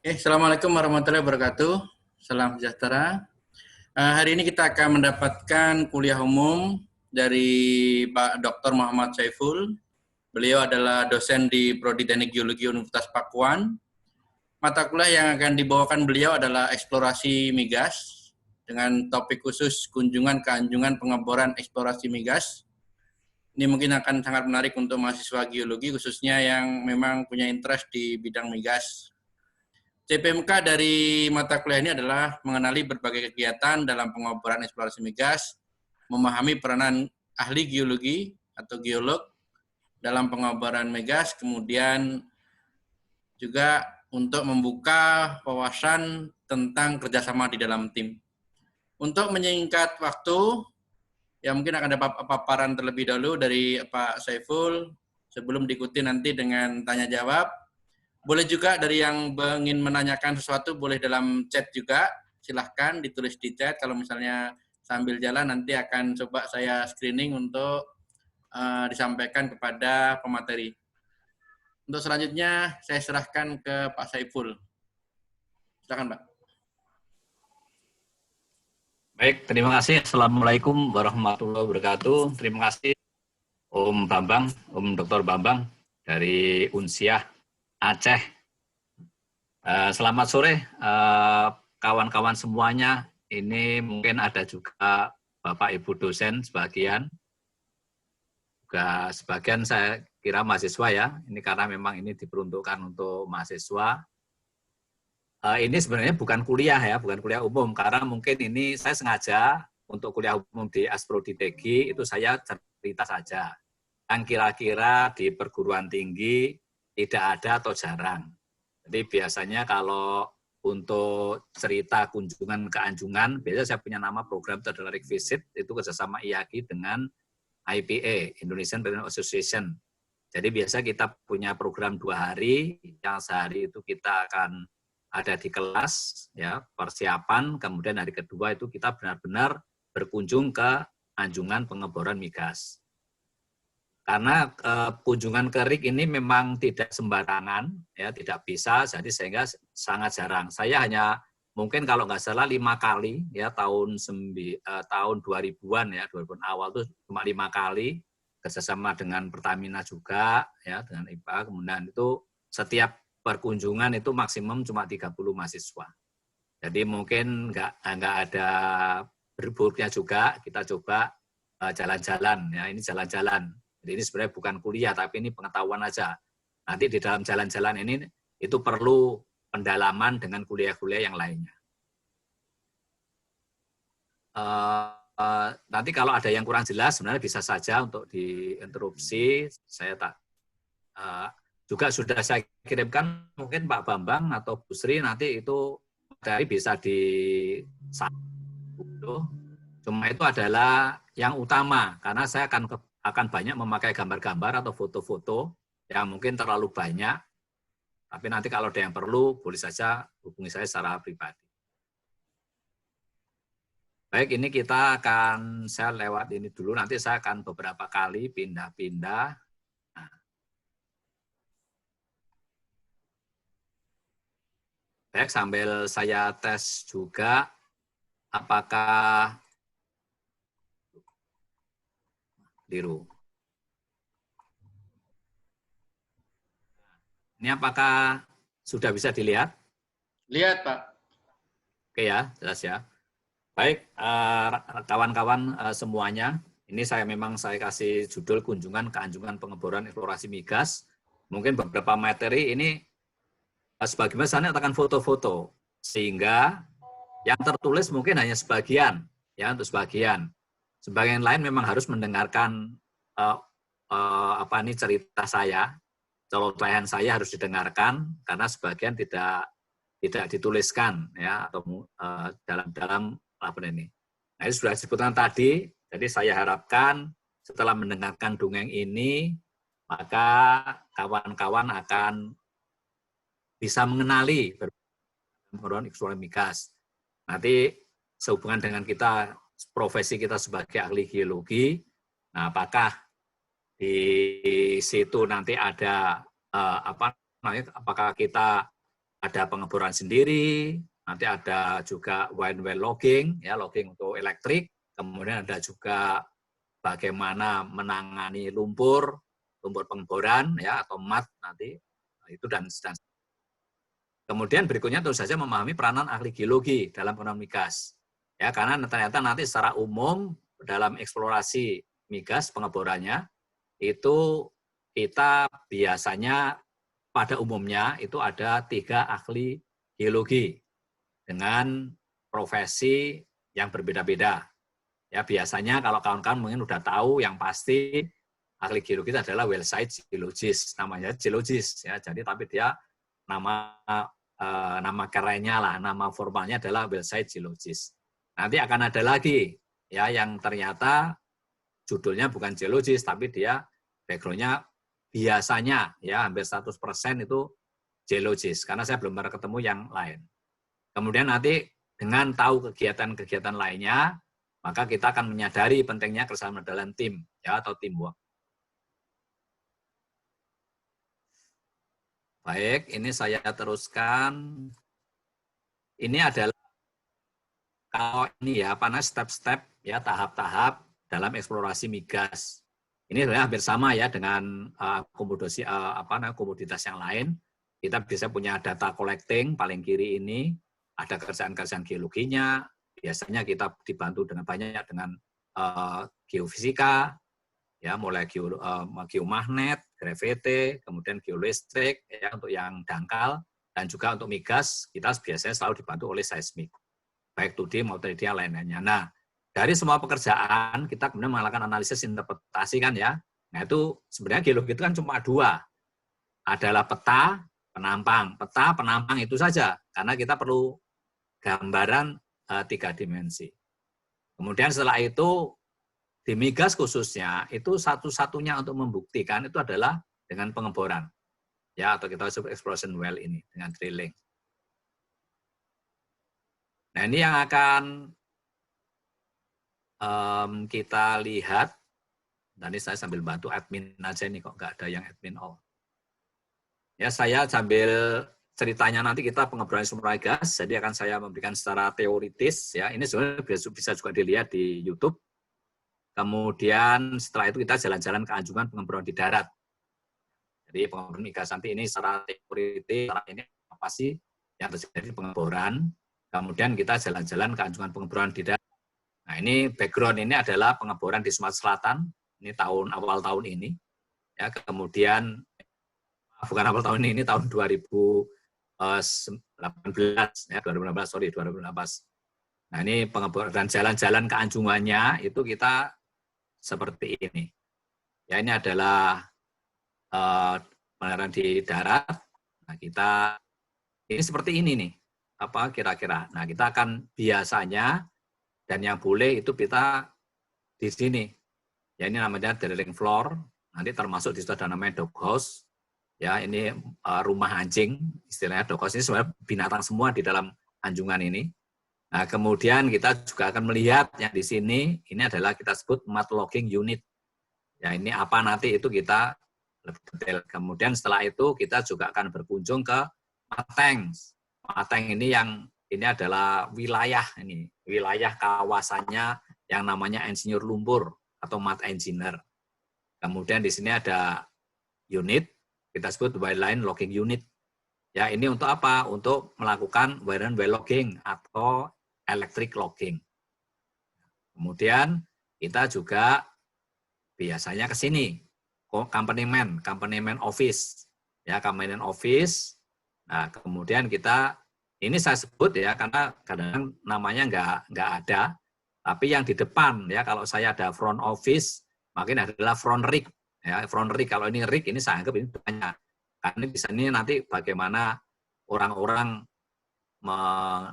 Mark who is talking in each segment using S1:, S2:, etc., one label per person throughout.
S1: Assalamualaikum warahmatullahi wabarakatuh. Salam sejahtera. Hari ini kita akan mendapatkan kuliah umum dari Pak Dr. Muhammad Saiful. Beliau adalah dosen di Prodi Teknik Geologi Universitas Pakuan. Mata kuliah yang akan dibawakan beliau adalah eksplorasi migas dengan topik khusus kunjungan ke anjungan pengeboran eksplorasi migas. Ini mungkin akan sangat menarik untuk mahasiswa geologi khususnya yang memang punya interest di bidang migas. CPMK dari mata kuliah ini adalah mengenali berbagai kegiatan dalam pengeboran eksplorasi migas, memahami peranan ahli geologi atau geolog dalam pengeboran migas, kemudian juga untuk membuka wawasan tentang kerjasama di dalam tim. Untuk menyingkat waktu, ya mungkin akan ada paparan terlebih dahulu dari Pak Saiful sebelum diikuti nanti dengan tanya jawab. Boleh juga dari yang ingin menanyakan sesuatu, boleh dalam chat juga, silahkan ditulis di chat. Kalau misalnya sambil jalan nanti akan coba saya screening untuk disampaikan kepada pemateri. Untuk selanjutnya saya serahkan ke Pak Saiful. Silakan Pak.
S2: Baik, terima kasih. Assalamualaikum warahmatullahi wabarakatuh. Terima kasih Om Bambang, Om Dr. Bambang dari Unsiah Aceh. Selamat sore kawan-kawan semuanya. Ini mungkin ada juga Bapak Ibu dosen sebagian. Juga sebagian saya kira mahasiswa ya. Ini karena memang ini diperuntukkan untuk mahasiswa. Ini sebenarnya bukan kuliah ya, bukan kuliah umum, karena mungkin ini saya sengaja untuk kuliah umum di Asprodi TG itu saya cerita saja. Yang kira-kira di perguruan tinggi tidak ada atau jarang. Jadi biasanya kalau untuk cerita kunjungan ke anjungan, biasanya saya punya nama program itu adalah Visit, itu kerjasama IAGI dengan IPA, Indonesian Petroleum Association. Jadi biasa kita punya program 2 hari, yang sehari itu kita akan ada di kelas, ya persiapan, kemudian hari kedua itu kita benar-benar berkunjung ke anjungan pengeboran migas. Karena kunjungan ke RIG ini memang tidak sembarangan, ya tidak bisa, jadi sehingga sangat jarang. Saya hanya mungkin kalau nggak salah 5 kali, ya tahun 2000-an ya, 2000-an awal itu cuma 5 kali kerjasama dengan Pertamina juga, ya dengan IPA. Kemudian itu setiap perkunjungan itu maksimum cuma 30 mahasiswa. Jadi mungkin nggak ada berburuknya juga, kita coba jalan-jalan, ya ini jalan-jalan. Jadi ini sebenarnya bukan kuliah, tapi ini pengetahuan aja. Nanti di dalam jalan-jalan ini itu perlu pendalaman dengan kuliah-kuliah yang lainnya. Nanti kalau ada yang kurang jelas, sebenarnya bisa saja untuk diinterupsi. Saya juga sudah saya kirimkan, mungkin Pak Bambang atau Bu Sri nanti itu dari bisa di cuma itu adalah yang utama, karena saya akan banyak memakai gambar-gambar atau foto-foto yang mungkin terlalu banyak, tapi nanti kalau ada yang perlu, boleh saja hubungi saya secara pribadi. Baik, ini saya lewat ini dulu, nanti saya akan beberapa kali pindah-pindah. Nah. Baik, sambil saya tes juga, apakah biru. Ini apakah sudah bisa dilihat?
S1: Lihat Pak.
S2: Oke ya, jelas ya. Baik, kawan-kawan semuanya, ini saya kasih judul kunjungan ke anjungan pengeboran eksplorasi migas. Mungkin beberapa materi ini sebagian saya akan foto-foto, sehingga yang tertulis mungkin hanya sebagian, ya untuk sebagian. Sebagian lain memang harus mendengarkan cerita saya, celotehan saya harus didengarkan karena sebagian tidak dituliskan ya atau dalam apa ini. Nah, ini sudah disebutkan tadi, jadi saya harapkan setelah mendengarkan dongeng ini maka kawan-kawan akan bisa mengenali pengeboran eksplorasi migas. Nanti sehubungan dengan profesi kita sebagai ahli geologi, nah apakah di situ nanti ada apakah kita ada pengeboran sendiri, nanti ada juga wind well logging, ya logging untuk elektrik, kemudian ada juga bagaimana menangani lumpur pengeboran ya atau mat nanti itu dan kemudian berikutnya tentu saja memahami peranan ahli geologi dalam pengelolaan migas. Ya, karena ternyata nanti secara umum dalam eksplorasi migas pengeborannya itu kita biasanya pada umumnya itu ada 3 ahli geologi dengan profesi yang berbeda-beda. Ya biasanya kalau kawan-kawan mungkin udah tahu yang pasti ahli geologi itu adalah well site geologist, namanya geologist ya. Jadi tapi dia nama kerennya lah, nama formalnya adalah well site geologist. Nanti akan ada lagi ya yang ternyata judulnya bukan geologist tapi dia background-nya biasanya ya hampir 100% itu geologist karena saya belum pernah ketemu yang lain. Kemudian nanti dengan tahu kegiatan-kegiatan lainnya, maka kita akan menyadari pentingnya kerjasama dalam tim ya atau teamwork. Baik, ini saya teruskan. Ini adalah kalau ini ya step-step ya tahap-tahap dalam eksplorasi migas. Ini sebenarnya hampir sama ya dengan komoditas yang lain. Kita bisa punya data collecting paling kiri ini, ada kerjaan-kerjaan geologinya. Biasanya kita dibantu dengan banyak dengan geofisika, ya mulai geomagnet, gravity, kemudian geolistrik ya untuk yang dangkal, dan juga untuk migas kita biasanya selalu dibantu oleh seismik, baik 2D maupun 3D lainnya. Nah, dari semua pekerjaan kita kemudian melakukan analisis interpretasi kan ya. Nah itu sebenarnya geologi itu kan cuma 2, adalah peta, penampang. Peta, penampang itu saja karena kita perlu gambaran 3 dimensi. Kemudian setelah itu di migas khususnya itu satu-satunya untuk membuktikan itu adalah dengan pengeboran ya atau kita sebut exploration well ini dengan drilling. Nah ini yang akan kita lihat. Tadi saya sambil bantu admin aja nih kok nggak ada yang admin all. Ya saya sambil ceritanya nanti kita pengeboran sumber gas, jadi akan saya memberikan secara teoritis ya. Ini sebenarnya bisa juga dilihat di YouTube. Kemudian setelah itu kita jalan-jalan ke anjungan pengeboran di darat. Jadi pengeboran migas nanti ini secara teoritis, secara ini apa sih yang terjadi di pengeboran. Kemudian kita jalan-jalan ke anjungan pengeboran di darat. Nah ini background ini adalah pengeboran di Sumatera Selatan. Ini awal tahun ini. Ya kemudian bukan awal tahun ini tahun 2018 ya 2018. Nah ini pengeboran dan jalan-jalan ke anjungannya itu kita seperti ini. Ya ini adalah pengeboran di darat. Nah kita ini seperti ini nih. Apa kira-kira? Nah kita akan biasanya dan yang boleh itu kita di sini. Ya ini namanya drilling floor. Nanti termasuk di situ ada namanya doghouse. Ya ini rumah anjing, istilahnya doghouse ini sebenarnya binatang semua di dalam anjungan ini. Nah, kemudian kita juga akan melihat yang di sini ini adalah kita sebut mud logging unit. Ya ini apa nanti itu kita lebih detail. Kemudian setelah itu kita juga akan berkunjung ke mud tanks. Mud tank ini adalah wilayah kawasannya yang namanya insinyur lumpur atau mud engineer. Kemudian di sini ada unit kita sebut wireline logging unit. Ya, ini untuk apa? Untuk melakukan wireline well logging atau electric logging. Kemudian kita juga biasanya ke sini, company man office. Ya, company man office. Nah, kemudian kita ini saya sebut ya karena kadang namanya nggak ada, tapi yang di depan ya kalau saya ada front office, makin adalah front rig. Ya, front rig kalau ini rig ini saya anggap ini banyak. Karena di sini nanti bagaimana orang-orang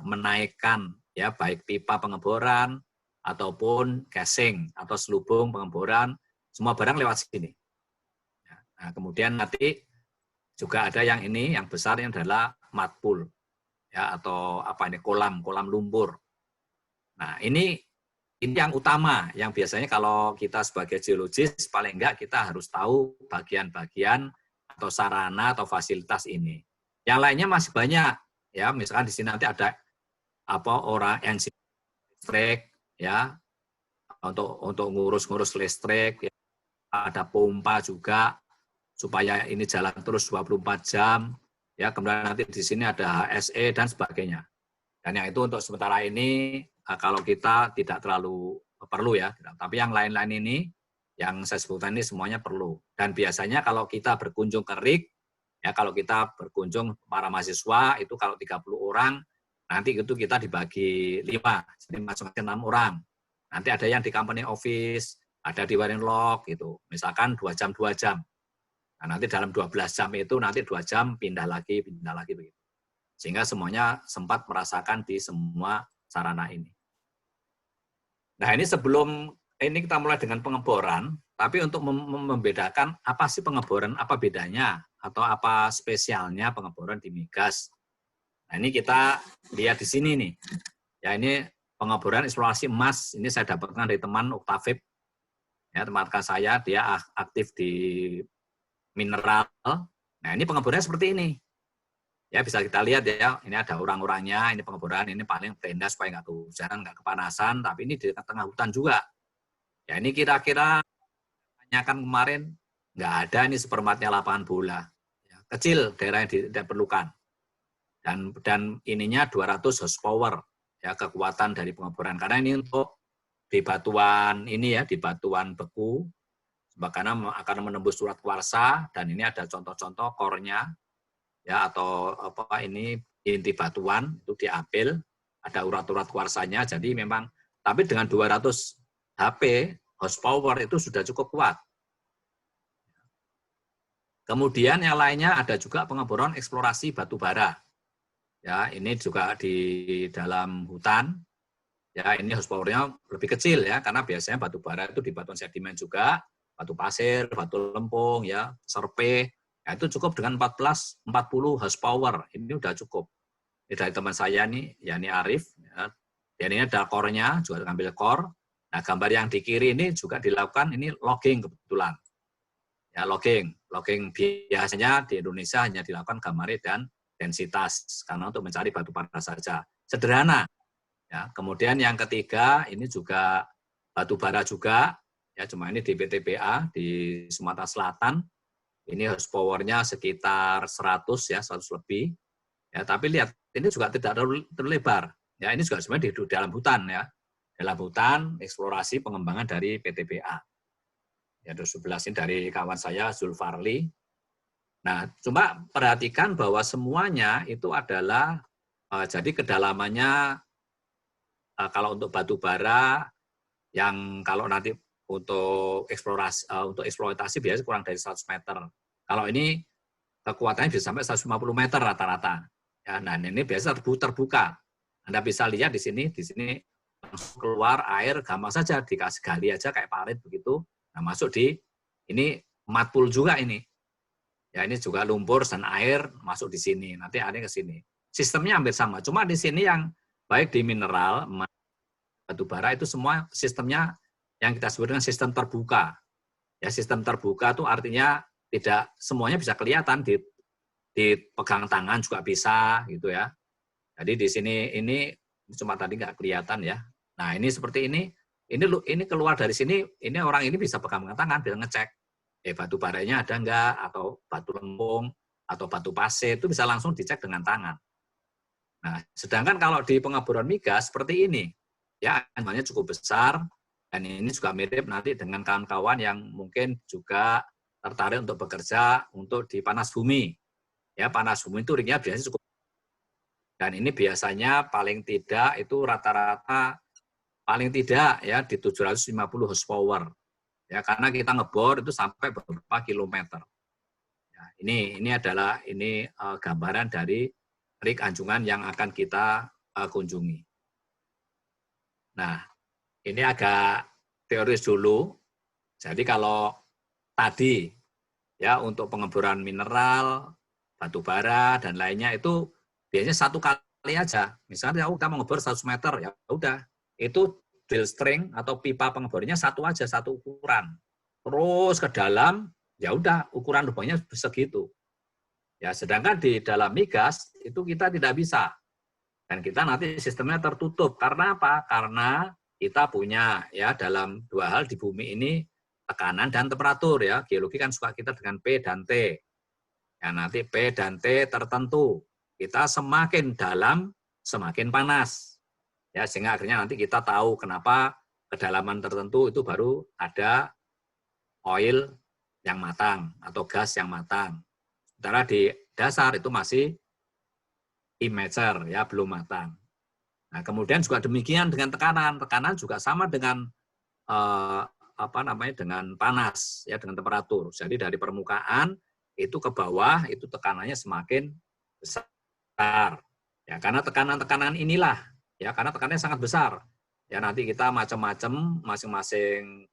S2: menaikkan ya baik pipa pengeboran ataupun casing atau selubung pengeboran, semua barang lewat sini. Nah, kemudian nanti juga ada yang ini yang besar yang adalah mud pool. Ya atau apa ini kolam lumpur. Nah ini yang utama yang biasanya kalau kita sebagai geologis paling enggak kita harus tahu bagian-bagian atau sarana atau fasilitas ini. Yang lainnya masih banyak, ya. Misalkan di sini nanti ada orang yang listrik, ya, untuk ngurus listrik, ya. Ada pompa juga supaya ini jalan terus 24 jam, ya. Kemudian nanti di sini ada HSE dan sebagainya. Dan yang itu untuk sementara ini kalau kita tidak terlalu perlu, ya. Tapi yang lain-lain ini yang saya sebutkan ini semuanya perlu. Dan biasanya kalau kita berkunjung ke RIK, ya, kalau kita berkunjung para mahasiswa itu kalau 30 orang, nanti itu kita dibagi 5, jadi masing-masing 6 orang. Nanti ada yang di company office, ada di Warren Log gitu. Misalkan 2 jam 2 jam. Nah, nanti dalam 12 jam itu nanti 2 jam pindah lagi begitu. Sehingga semuanya sempat merasakan di semua sarana ini. Nah, ini sebelum ini kita mulai dengan pengeboran, tapi untuk membedakan apa sih pengeboran, apa bedanya, atau apa spesialnya pengeboran di migas. Nah, ini kita lihat di sini nih. Ya, ini pengeboran eksplorasi emas, ini saya dapatkan dari teman Oktavip. Ya, teman saya, dia aktif di mineral. Nah, ini pengeborannya seperti ini. Ya, bisa kita lihat ya, ini ada orang-orangnya, ini pengeboran, ini paling tenda supaya nggak kehujanan, nggak kepanasan, tapi ini di tengah hutan juga. Ya, ini kira-kira tanyakan kemarin, nggak ada ini seperempatnya lapangan bola. Ya, kecil daerah yang diperlukan. Dan ininya 200 horsepower, ya, kekuatan dari pengeboran. Karena ini untuk di batuan ini ya, di batuan beku, karena akan menembus surat kuarsa, dan ini ada contoh-contoh core-nya, ya, atau ini inti batuan itu diambil, ada urat-urat kuarsanya, jadi memang, tapi dengan 200 HP horsepower itu sudah cukup kuat. Kemudian yang lainnya ada juga pengeboran eksplorasi batu bara. Ya, ini juga di dalam hutan. Ya, ini horsepower-nya lebih kecil ya, karena biasanya batu bara itu di batuan sedimen juga, batu pasir, batu lempung, ya, serpe. Ya, itu cukup dengan 40 horsepower, ini udah cukup. Ini dari teman saya nih, Yani Arif. Ya. Dan ini ada core-nya, juga ngambil core. Nah, gambar yang di kiri ini juga dilakukan, ini logging kebetulan. Ya, logging biasanya di Indonesia hanya dilakukan gambar dan densitas, karena untuk mencari batu bara saja. Sederhana. Ya, kemudian yang ketiga, ini juga batu bara juga, ya, cuma ini di PTBA, di Sumatera Selatan. Ini horsepower-nya sekitar 100 ya, 100 lebih. Ya, tapi lihat ini juga tidak terlebar. Ya, ini juga sebenarnya di dalam hutan ya. Dalam hutan eksplorasi pengembangan dari PTBA. Ya, 11 ini dari kawan saya Zulfarli. Nah, cuma perhatikan bahwa semuanya itu adalah jadi kedalamannya kalau untuk batu bara yang kalau nanti untuk eksplorasi untuk eksploitasi biasanya kurang dari 100 meter. Kalau ini kekuatannya bisa sampai 150 meter rata-rata. Ya, nah ini biasa terbuka. Anda bisa lihat di sini langsung keluar air, gampang saja dikasih gali aja kayak parit begitu. Nah, masuk di ini matpul juga ini. Ya, ini juga lumpur dan air masuk di sini. Nanti airnya ke sini. Sistemnya hampir sama. Cuma di sini yang baik di mineral, batu bara itu semua sistemnya yang kita sebut dengan sistem terbuka. Ya, sistem terbuka itu artinya tidak semuanya bisa kelihatan, dipegang tangan juga bisa gitu ya. Jadi di sini ini cuma tadi nggak kelihatan ya. Nah, ini seperti ini keluar dari sini, ini orang ini bisa pegang tangan, bisa ngecek batu baranya ada enggak, atau batu lempung atau batu pasir itu bisa langsung dicek dengan tangan. Nah, sedangkan kalau di pengeboran migas seperti ini, ya anggarannya cukup besar, dan ini juga mirip nanti dengan kawan-kawan yang mungkin juga tertarik untuk bekerja untuk di panas bumi. Ya, panas bumi itu ringnya biasanya cukup. Dan ini biasanya paling tidak itu rata-rata paling tidak ya di 750 horsepower. Ya, karena kita ngebor itu sampai beberapa kilometer. Ya, ini adalah gambaran dari RIK Anjungan yang akan kita kunjungi. Nah, ini agak teoris dulu. Jadi kalau tadi ya untuk pengeboran mineral, batu bara dan lainnya itu biasanya satu kali aja. Misalnya kita mengebor 100 meter ya udah. Itu drill string atau pipa pengebornya satu aja, satu ukuran. Terus ke dalam ya udah ukuran lubangnya segitu. Ya, sedangkan di dalam migas itu kita tidak bisa. Dan kita nanti sistemnya tertutup. Karena apa? Karena kita punya ya dalam dua hal di bumi ini, tekanan dan temperatur ya. Geologi kan suka kita dengan P dan T. Ya, nanti P dan T tertentu. Kita semakin dalam, semakin panas. Ya, sehingga akhirnya nanti kita tahu kenapa kedalaman tertentu itu baru ada oil yang matang atau gas yang matang. Sementara di dasar itu masih immature, ya belum matang. Nah, kemudian juga demikian dengan tekanan. Tekanan juga sama dengan dengan panas, ya dengan temperatur. Jadi dari permukaan itu ke bawah itu tekanannya semakin besar. Ya, karena tekanan-tekanan inilah, ya karena tekanannya sangat besar. Ya nanti kita macam-macam,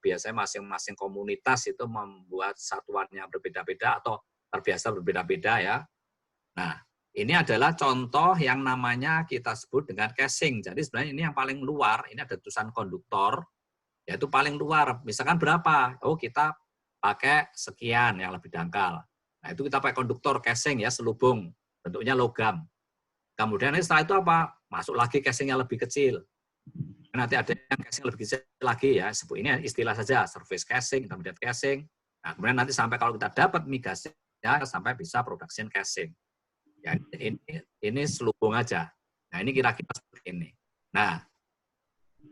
S2: biasanya masing-masing komunitas itu membuat satuannya berbeda-beda atau terbiasa berbeda-beda ya. Nah, ini adalah contoh yang namanya kita sebut dengan casing. Jadi sebenarnya ini yang paling luar, ini ada tulisan konduktor, yaitu paling luar. Misalkan berapa? Oh, kita pakai sekian yang lebih dangkal. Nah, itu kita pakai konduktor casing ya, selubung, bentuknya logam. Kemudian setelah itu apa? Masuk lagi casing yang lebih kecil. Nanti ada yang casing lebih kecil lagi ya, ini istilah saja, surface casing, intermediate casing. Nah, kemudian nanti sampai kalau kita dapat migasnya, sampai bisa production casing. Ya, ini selubung aja. Nah, ini kira-kira seperti ini. Nah,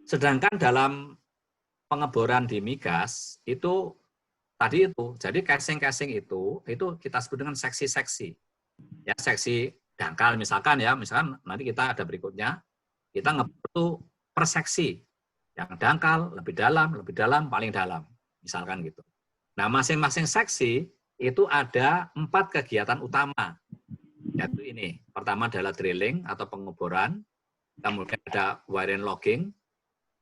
S2: sedangkan dalam pengeboran di migas itu tadi itu, jadi casing-casing itu kita sebut dengan seksi-seksi. Ya, seksi dangkal misalkan nanti kita ada berikutnya, kita ngebor itu per seksi. Yang dangkal, lebih dalam, paling dalam. Misalkan gitu. Nah, masing-masing seksi itu ada 4 kegiatan utama. Yaitu ini. Pertama adalah drilling atau pengeboran. Kemudian ada wire and logging.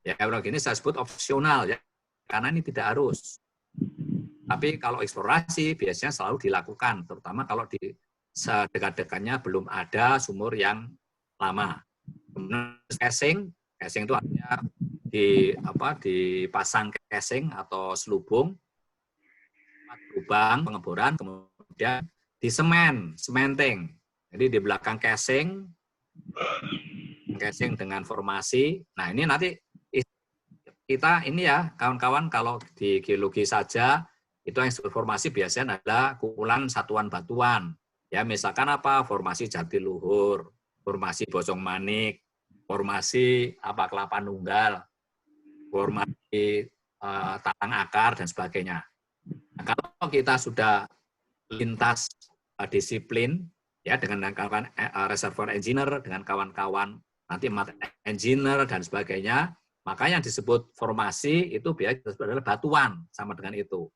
S2: Ya, logging ini saya sebut opsional ya. Karena ini tidak harus. Tapi kalau eksplorasi biasanya selalu dilakukan. Terutama kalau di sedekat-dekatnya belum ada sumur yang lama. Kemudian casing itu artinya dipasang casing atau selubung, lubang pengeboran, kemudian di cementing. Jadi di belakang casing dengan formasi. Nah, ini nanti kita ini ya kawan-kawan, kalau di geologi saja itu yang disebut formasi biasanya adalah kumpulan satuan batuan. Ya, misalkan apa? Formasi Jatiluhur, formasi Bojong Manik, formasi Kelapa Nunggal, formasi Talang Akar dan sebagainya. Nah, kalau kita sudah lintas disiplin ya dengan kawan reservoir engineer, dengan kawan-kawan nanti mat engineer dan sebagainya, maka yang disebut formasi itu biasanya adalah batuan sama dengan itu.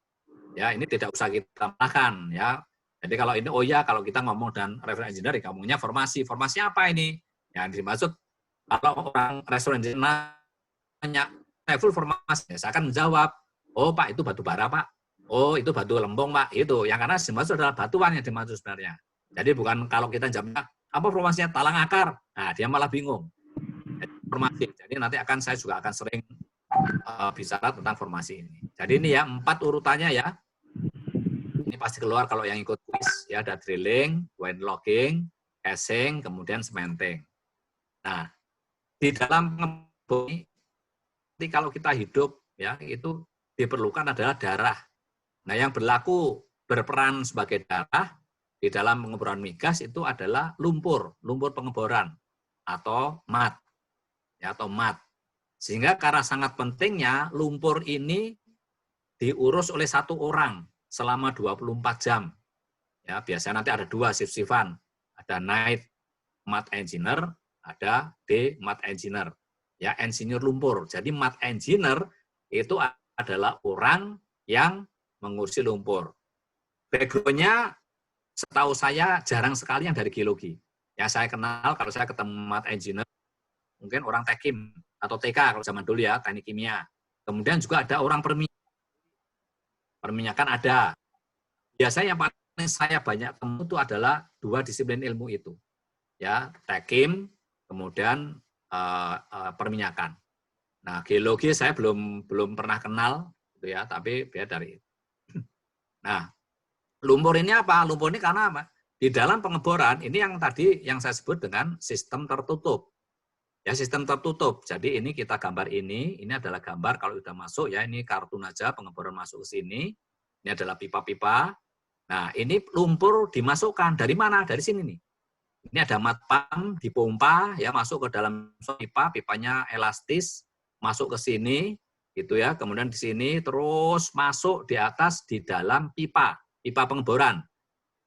S2: Ya, ini tidak usah kita makan ya. Jadi kalau ini kalau kita ngomong dan reservoir engineer ngomongnya formasi. Formasi apa ini? Yang dimaksud kalau orang reservoir engineer nanya full formasi, saya akan menjawab, oh Pak itu batu bara Pak. Oh, itu batu lempung, Pak. Itu. Yang karena dimaksud adalah batuan yang dimaksud sebenarnya. Jadi bukan kalau kita jawabnya, apa formasinya talang akar? Nah, dia malah bingung. Formasi. Jadi nanti saya juga akan sering bicara tentang formasi ini. Jadi ini ya, 4 urutannya ya. Ini pasti keluar kalau yang ikut quiz. Ya, ada drilling, wind logging, casing, kemudian cementing. Nah, di dalam pengeboran ini, kalau kita hidup, ya itu diperlukan adalah darah. Nah, yang berperan sebagai darah di dalam pengeboran migas itu adalah lumpur pengeboran atau mat. Ya, atau mat. Sehingga karena sangat pentingnya lumpur ini diurus oleh 1 orang selama 24 jam. Ya, biasanya nanti ada 2 shift-shiftan. Ada night mat engineer, ada day mat engineer. Ya, engineer lumpur. Jadi mat engineer itu adalah orang yang mengurusi lumpur. Background-nya setahu saya jarang sekali yang dari geologi. Yang saya kenal kalau saya ketemu mat engineer, mungkin orang tekim atau TK kalau zaman dulu ya, teknik kimia. Kemudian juga ada orang perminyakan ada. Biasanya yang paling saya banyak temu itu adalah 2 disiplin ilmu itu. Ya, tekim, kemudian perminyakan. Nah, geologi saya belum pernah kenal gitu ya, tapi biar dari itu. Nah, lumpur ini apa? Lumpur ini karena apa? di dalam pengeboran ini yang tadi yang saya sebut dengan sistem tertutup. Ya, sistem tertutup. Jadi ini kita gambar ini adalah gambar kalau sudah masuk ya, ini kartun aja pengeboran masuk ke sini. Ini adalah pipa-pipa. Nah, ini lumpur dimasukkan dari mana? Dari sini nih. Ini ada mat pump dipompa ya masuk ke dalam pipa, pipanya elastis, masuk ke sini gitu ya. Kemudian di sini terus masuk di atas di dalam pipa pengeboran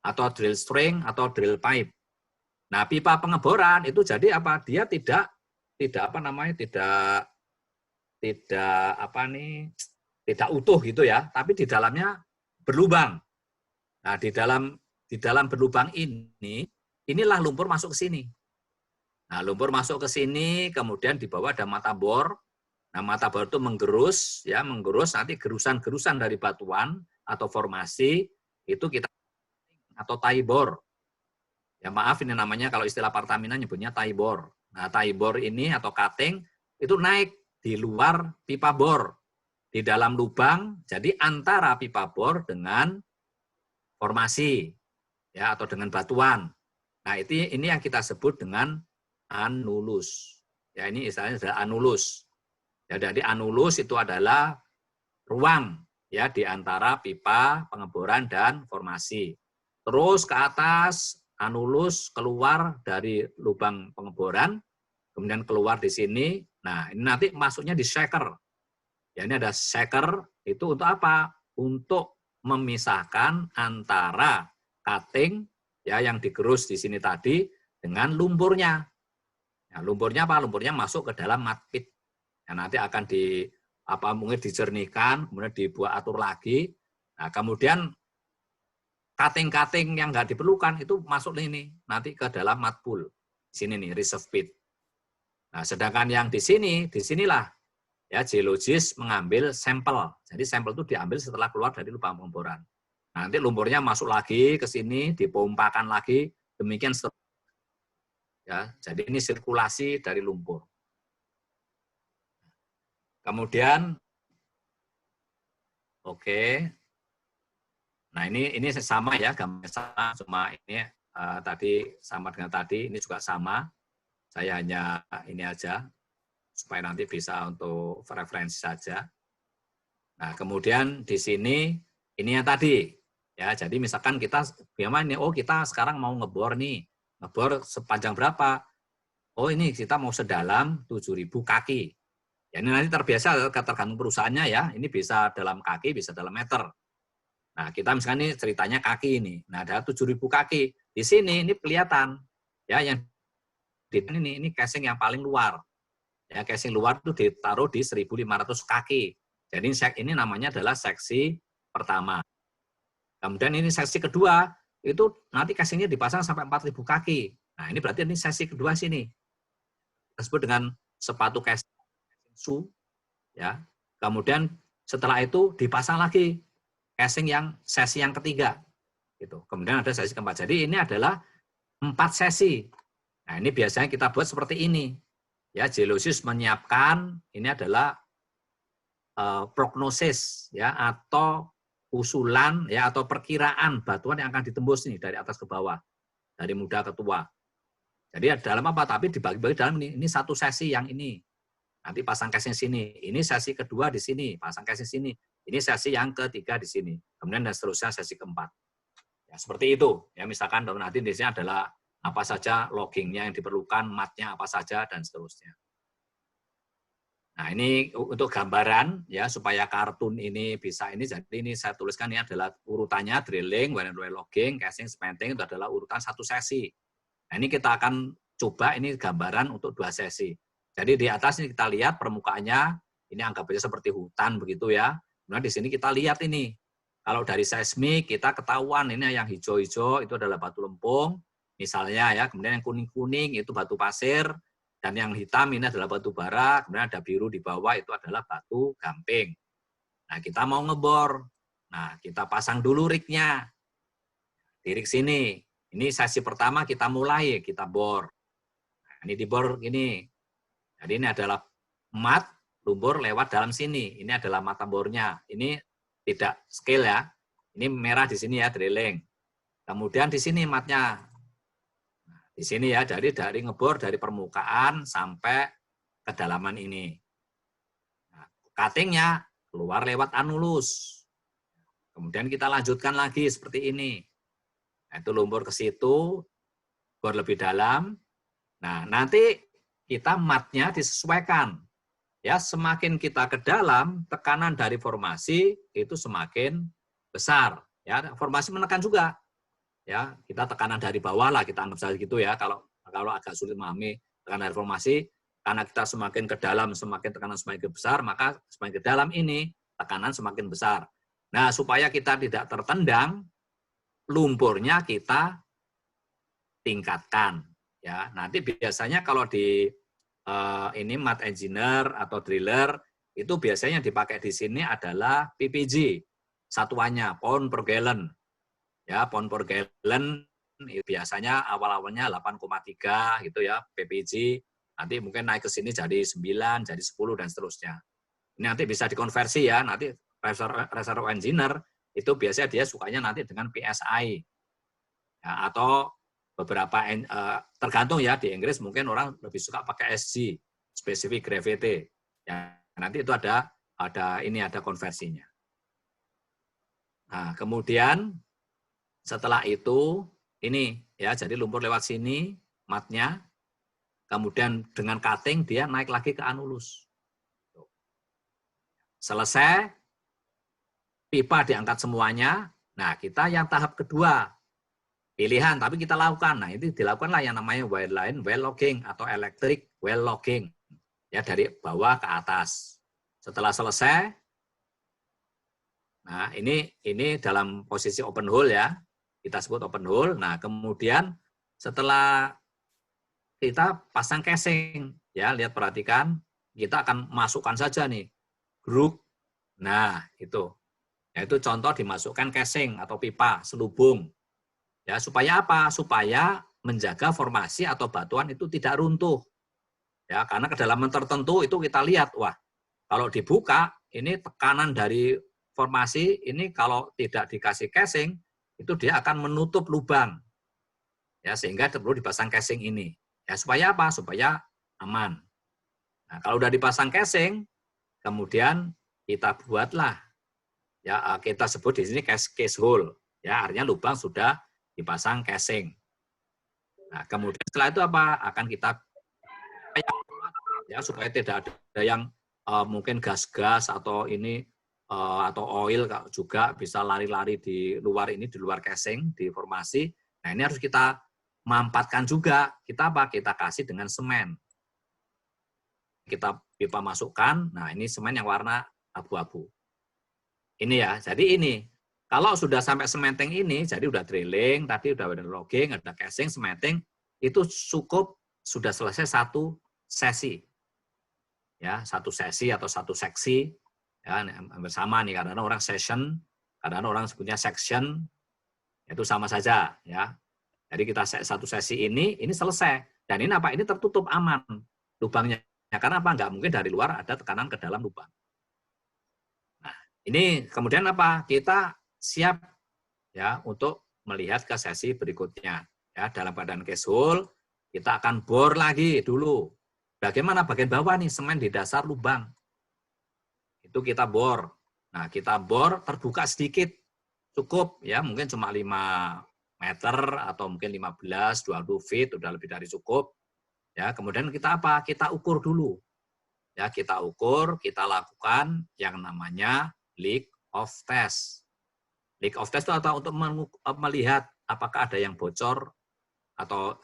S2: atau drill string atau drill pipe. Nah, pipa pengeboran itu jadi apa? Dia tidak utuh gitu ya, tapi di dalamnya berlubang. Nah, di dalam berlubang inilah lumpur masuk ke sini. Nah, lumpur masuk ke sini, kemudian di bawah ada mata bor. Nah, mata bor itu menggerus nanti gerusan-gerusan dari batuan atau formasi itu kita atau tie bor. Ya maaf ini namanya kalau istilah Pertamina nyebutnya tie bor. Nah, tie bor ini atau cutting itu naik di luar pipa bor di dalam lubang, jadi antara pipa bor dengan formasi ya atau dengan batuan. Nah, ini yang kita sebut dengan anulus. Ya, ini istilahnya adalah anulus. Ya, jadi anulus itu adalah ruang ya di antara pipa pengeboran dan formasi. Terus ke atas anulus keluar dari lubang pengeboran, kemudian keluar di sini. Nah, ini nanti masuknya di shaker. Ya, ini ada shaker itu untuk apa? Untuk memisahkan antara cutting ya yang digerus di sini tadi dengan lumpurnya. Nah, lumpurnya apa? Lumpurnya masuk ke dalam mud pit. Ya, nanti akan mungkin dijernihkan, kemudian dibuat atur lagi. Nah, kemudian cutting-cutting yang nggak diperlukan itu masuk ini nanti ke dalam mud pool. Di sini nih reserve pit. Nah, sedangkan yang disinilah ya geologis mengambil sampel. Jadi sampel itu diambil setelah keluar dari lubang pengeboran. Nah, nanti lumpurnya masuk lagi ke sini, dipompakan lagi, demikian seterusnya. Ya, jadi ini sirkulasi dari lumpur. Kemudian, oke. Nah, ini sama ya, gambarnya sama, cuma ini tadi sama dengan tadi, ini juga sama. Saya hanya ini aja, supaya nanti bisa untuk referensi saja. Nah, kemudian di sini, ini yang tadi. Ya, jadi misalkan kita, gimana nih, oh kita sekarang mau ngebor nih, ngebor sepanjang berapa? Oh ini kita mau sedalam 7.000 kaki. Ya, ini nanti terbiasa tergantung perusahaannya ya, ini bisa dalam kaki, bisa dalam meter. Nah, kita misalkan ini ceritanya kaki ini. Nah, ada 7.000 kaki. Di sini ini kelihatan ya yang ini casing yang paling luar. Ya, casing luar itu ditaruh di 1.500 kaki. Jadi ini namanya adalah seksi pertama. Kemudian ini seksi kedua, itu nanti casingnya dipasang sampai 4.000 kaki. Nah, ini berarti ini seksi kedua sini. Disebut dengan sepatu casing shoe. Ya. Kemudian setelah itu dipasang lagi casing yang sesi yang ketiga. Gitu. Kemudian ada sesi keempat. Jadi ini adalah 4 sesi. Nah, ini biasanya kita buat seperti ini. Ya, geolosis menyiapkan ini adalah prognosis ya atau usulan ya atau perkiraan batuan yang akan ditembus nih dari atas ke bawah, dari muda ke tua. Jadi dalam apa? Tapi dibagi-bagi dalam ini satu sesi yang ini. Nanti pasang casing sini. Ini sesi kedua di sini, pasang casing sini. Ini sesi yang ketiga di sini. Kemudian dan seterusnya sesi keempat. Ya, seperti itu. Ya, misalkan nanti di sini adalah apa saja loggingnya yang diperlukan, matnya apa saja dan seterusnya. Nah, ini untuk gambaran ya supaya kartun ini bisa ini. Jadi ini saya tuliskan ini adalah urutannya drilling, well logging, casing, cementing itu adalah urutan satu sesi. Nah, ini kita akan coba ini gambaran untuk 2 sesi. Jadi di atas ini kita lihat permukaannya ini anggap aja seperti hutan begitu ya. Nah, di sini kita lihat ini. Kalau dari seismik kita ketahuan ini yang hijau-hijau itu adalah batu lempung misalnya ya. Kemudian yang kuning-kuning itu batu pasir. Dan yang hitam ini adalah batu bara, kemudian ada biru di bawah itu adalah batu gamping. Nah, kita mau ngebor. Nah, kita pasang dulu rignya. Di rig sini. Ini sesi pertama kita mulai, kita bor. Nah, ini dibor gini. Jadi ini adalah mat, lumpur lewat dalam sini. Ini adalah mata bornya. Ini tidak scale ya. Ini merah di sini ya, drilling. Kemudian di sini matnya. Nah, di sini ya, dari ngebor dari permukaan sampai kedalaman ini. Nah, cuttingnya keluar lewat anulus. Kemudian kita lanjutkan lagi seperti ini. Nah, itu lumpur ke situ, bor lebih dalam. Nah, nanti kita matnya disesuaikan. Ya, semakin kita ke dalam, tekanan dari formasi itu semakin besar. Ya, formasi menekan juga. Ya, kita tekanan dari bawah lah, kita anggap saja gitu ya. Kalau agak sulit memahami tekanan dari formasi, karena kita semakin ke dalam, semakin tekanan semakin besar, maka semakin ke dalam ini tekanan semakin besar. Nah, supaya kita tidak tertendang, lumpurnya kita tingkatkan. Ya, nanti biasanya kalau di ini mat engineer atau driller itu biasanya yang dipakai di sini adalah PPG satuannya pound per gallon. Ya, pound per gallon biasanya awal-awalnya 8,3 gitu ya PPG. Nanti mungkin naik ke sini jadi 9, jadi 10 dan seterusnya. Ini nanti bisa dikonversi ya, nanti reservoir engineer itu biasanya dia sukanya nanti dengan PSI. Ya, atau beberapa tergantung ya, di Inggris mungkin orang lebih suka pakai SG, specific gravity. Ya, nanti itu ada konversinya. Nah, kemudian setelah itu ini ya, jadi lumpur lewat sini matnya, kemudian dengan cutting dia naik lagi ke anulus. Selesai, pipa diangkat semuanya. Nah, kita yang tahap kedua, pilihan, tapi kita lakukan. Nah, itu dilakukanlah yang namanya wireline well logging atau electric well logging. Ya, dari bawah ke atas. Setelah selesai, nah ini dalam posisi open hole ya. Kita sebut open hole. Nah, kemudian setelah kita pasang casing, ya, lihat perhatikan, kita akan masukkan saja nih groove. Nah, itu. Yaitu contoh dimasukkan casing atau pipa selubung. Ya, supaya apa? Supaya menjaga formasi atau batuan itu tidak runtuh. Ya, karena kedalaman tertentu itu kita lihat, wah, kalau dibuka ini tekanan dari formasi ini kalau tidak dikasih casing itu dia akan menutup lubang. Ya, sehingga perlu dipasang casing ini. Ya, supaya apa? Supaya aman. Nah, kalau udah dipasang casing, kemudian kita buatlah, ya, kita sebut di sini case hole. Ya, artinya lubang sudah dipasang casing. Nah, kemudian setelah itu apa? Akan kita ya, supaya tidak ada yang mungkin gas-gas atau ini atau oil juga bisa lari-lari di luar ini, di luar casing, di formasi. Nah, ini harus kita mampatkan juga. Kita apa? Kita kasih dengan semen. Kita pipa masukkan. Nah, ini semen yang warna abu-abu. Ini ya. Jadi ini kalau sudah sampai cementing ini, jadi udah drilling, tadi udah ada logging, ada casing, cementing, itu cukup sudah selesai satu sesi. Ya, satu sesi atau satu seksi. Ya, hampir sama nih, kadang orang session, kadang orang sebutnya section, itu sama saja. Ya. Jadi kita satu sesi ini selesai. Dan ini apa? Ini tertutup aman lubangnya. Karena apa? Nggak mungkin dari luar ada tekanan ke dalam lubang. Nah, ini kemudian apa? Kita siap ya untuk melihat ke sesi berikutnya. Ya, dalam keadaan case hole, kita akan bor lagi dulu. Bagaimana bagian bawah nih, semen di dasar lubang. Itu kita bor. Nah, kita bor terbuka sedikit. Cukup ya, mungkin cuma 5 meter atau mungkin 15, 20 feet, udah lebih dari cukup. Ya, kemudian kita apa? Kita ukur dulu. Ya, kita ukur, kita lakukan yang namanya leak of test. Leak of test itu untuk melihat apakah ada yang bocor atau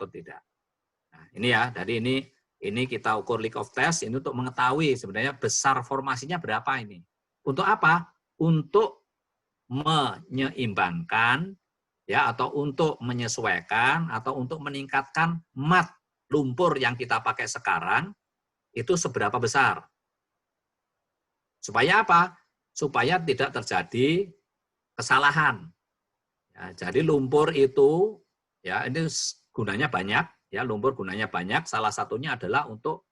S2: tidak. Nah, ini ya, dari ini kita ukur leak of test ini untuk mengetahui sebenarnya besar formasinya berapa ini. Untuk apa? Untuk menyeimbangkan ya, atau untuk menyesuaikan atau untuk meningkatkan mat lumpur yang kita pakai sekarang itu seberapa besar. Supaya apa? Supaya tidak terjadi kesalahan. Ya, jadi lumpur itu ya ini gunanya banyak, ya lumpur gunanya banyak. Salah satunya adalah untuk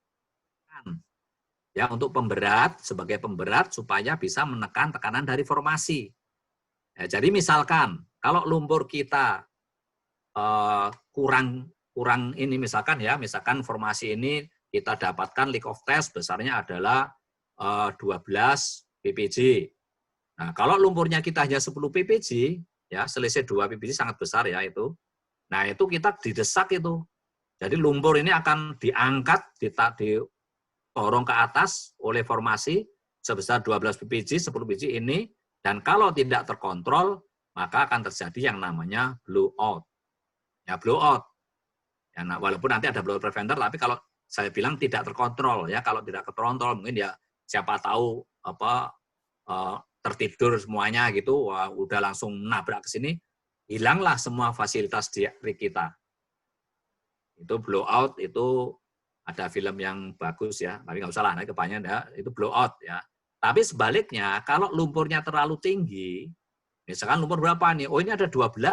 S2: pemberat, sebagai pemberat supaya bisa menekan tekanan dari formasi. Ya, jadi misalkan Kalau lumpur kita kurang ini misalkan formasi ini kita dapatkan leak of test besarnya adalah 12 ppj. Nah, kalau lumpurnya kita hanya 10 ppj, ya selisih 2 ppj sangat besar ya itu. Nah, itu kita didesak itu. Jadi lumpur ini akan diangkat, didorong ke atas oleh formasi sebesar 12 ppj, 10 ppj ini, dan kalau tidak terkontrol, maka akan terjadi yang namanya blowout. Ya, blowout. Ya, nah, walaupun nanti ada blowout preventer, tapi kalau saya bilang tidak terkontrol, ya kalau tidak terkontrol mungkin ya siapa tahu tertidur semuanya gitu, wah, udah langsung nabrak ke sini, hilanglah semua fasilitas di rig kita. Itu blowout, itu ada film yang bagus ya, tapi nggak usah lah, kebanyakan ya, itu blowout ya. Tapi sebaliknya, kalau lumpurnya terlalu tinggi, misalkan lumpur berapa nih? Oh ini ada 12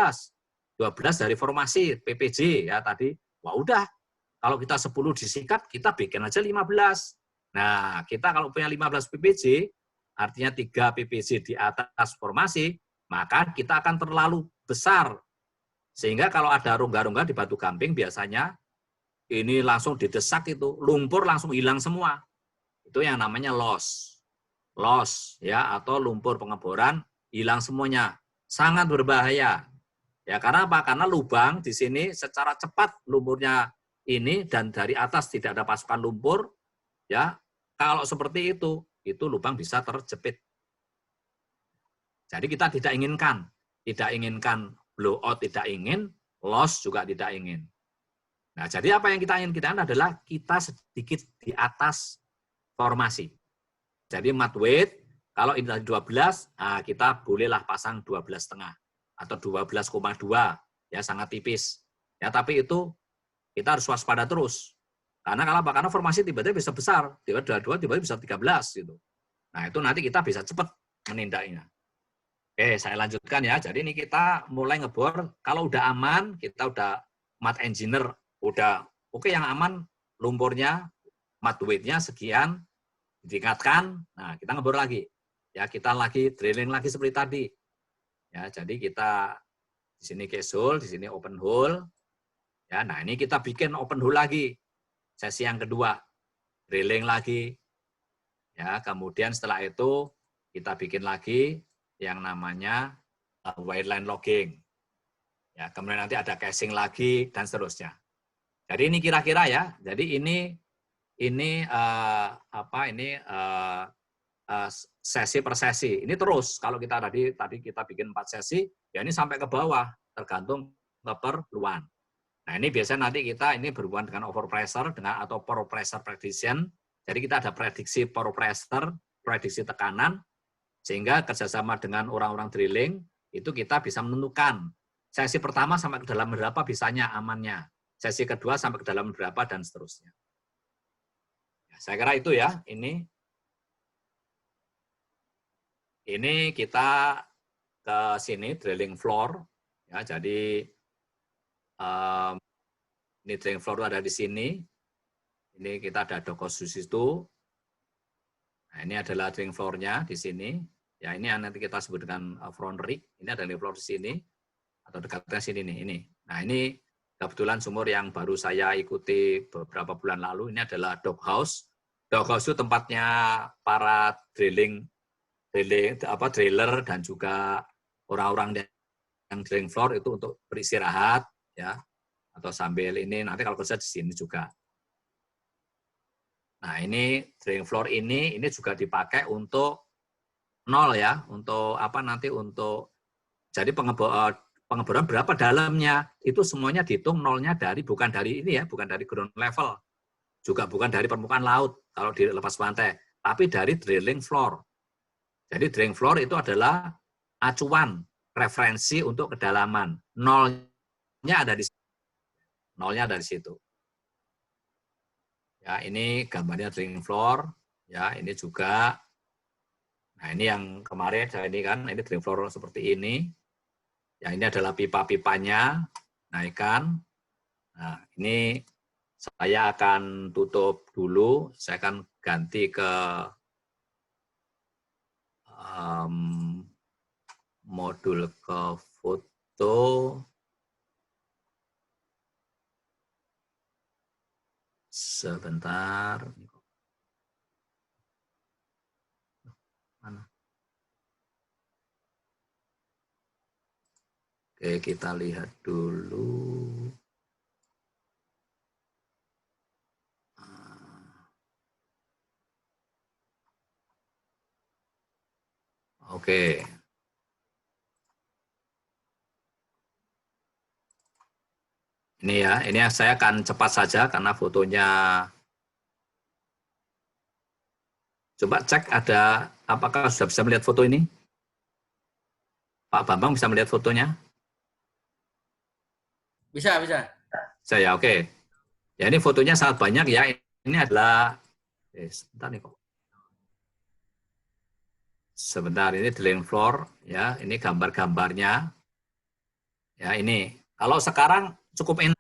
S2: dari formasi PPJ ya tadi. Wah udah, kalau kita 10 disikat, kita bikin aja 15. Nah, kita kalau punya 15 PPJ, artinya 3 PPJ di atas formasi, maka kita akan terlalu besar. Sehingga kalau ada rongga-rongga di batu gamping, biasanya ini langsung didesak itu, lumpur langsung hilang semua. Itu yang namanya loss. Loss ya, atau lumpur pengeboran hilang semuanya. Sangat berbahaya. Ya, karena apa? Karena lubang di sini secara cepat lumpurnya ini dan dari atas tidak ada pasukan lumpur, ya. Kalau seperti itu lubang bisa terjepit. Jadi kita tidak inginkan blowout, tidak ingin, loss juga tidak ingin. Nah, jadi apa yang kita inginkan adalah kita sedikit di atas formasi. Jadi mat weight, kalau ini 12, nah kita bolehlah pasang 12,5 atau 12,2, ya sangat tipis. Ya, tapi itu kita harus waspada terus. Karena apa? Karena formasi tiba-tiba bisa besar, tiba-tiba bisa 13 gitu. Nah, itu nanti kita bisa cepat menindaknya. Oke, saya lanjutkan ya. Jadi ini kita mulai ngebor, kalau udah aman, kita udah mat engineer, udah oke yang aman, lumpurnya, mat weight-nya sekian, ditingkatkan, nah kita ngebor lagi. Ya, kita lagi drilling lagi seperti tadi. Ya, jadi kita di sini case hole, di sini open hole. Ya, nah ini kita bikin open hole lagi. Sesi yang kedua, drilling lagi. Ya, kemudian setelah itu kita bikin lagi yang namanya wireline logging. Ya, kemudian nanti ada casing lagi dan seterusnya. Jadi ini kira-kira ya. Jadi ini sesi per sesi. Ini terus kalau kita tadi kita bikin 4 sesi, ya ini sampai ke bawah tergantung keperluan. Nah, ini biasanya nanti kita ini berhubungan dengan overpressure atau power pressure prediction. Jadi kita ada prediksi power pressure, prediksi tekanan, sehingga kerjasama dengan orang-orang drilling itu kita bisa menentukan sesi pertama sampai ke dalam berapa bisanya amannya, sesi kedua sampai ke dalam berapa dan seterusnya. Ya, saya kira itu ya. Ini kita ke sini drilling floor, ya. Jadi ini drilling floor ada di sini. Ini kita ada dokos di situ. Nah, ini adalah drilling floor-nya di sini. Ya, ini nanti kita sebut dengan front rig. Ini ada drilling floor di sini atau dekatnya sini nih. Ini. Nah, ini kebetulan sumur yang baru saya ikuti beberapa bulan lalu. Ini adalah doghouse. Doghouse itu tempatnya para driller dan juga orang-orang yang drilling floor itu untuk beristirahat ya, atau sambil ini nanti kalau kerja di sini juga. Nah, ini drilling floor ini juga dipakai untuk nol ya, untuk untuk jadi pengeboran berapa dalamnya itu semuanya dihitung nolnya bukan dari ini ya, bukan dari ground level, juga bukan dari permukaan laut kalau di lepas pantai, tapi dari drilling floor. Jadi drilling floor itu adalah acuan referensi untuk kedalaman. Nolnya ada di situ. Ya, ini gambarnya drilling floor. Ya, ini juga. Nah, ini yang kemarin saya ini kan, ini drilling floor seperti ini. Ya, ini adalah pipa-pipanya, naikkan. Nah, ini saya akan tutup dulu. Saya akan ganti ke modul ke food foto. Sebentar. Mana? Oke, kita lihat dulu. Oke. Ini ya, ini saya akan cepat saja karena fotonya. Coba cek ada, apakah sudah bisa melihat foto ini? Pak Bambang bisa melihat fotonya?
S1: Bisa, bisa.
S2: Saya, oke. Ya ini fotonya sangat banyak ya. Ini adalah, sebentar nih kok. Sebentar, ini drilling floor, ya. Ini gambar-gambarnya. Ya ini, kalau sekarang cukup enak.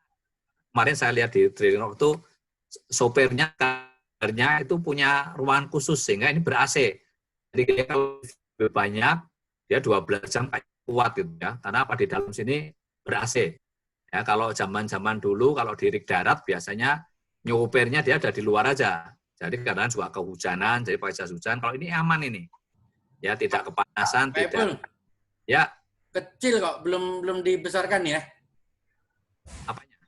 S2: Kemarin saya lihat di drilling floor itu, sopirnya, kabarnya itu punya ruangan khusus, sehingga ini ber-AC. Jadi kalau lebih banyak, dia 12 jam kayak kuat gitu ya. Karena apa, di dalam sini ber-AC. Ya, kalau zaman-zaman dulu, kalau di rig darat, biasanya nyopirnya dia ada di luar aja. Jadi kadang juga kehujanan, jadi pakai jas hujan. Kalau ini aman ini. Ya, tidak kepanasan,
S1: Pak Ipul,
S2: tidak. Ya,
S1: kecil kok, belum dibesarkan ya?
S2: apanya?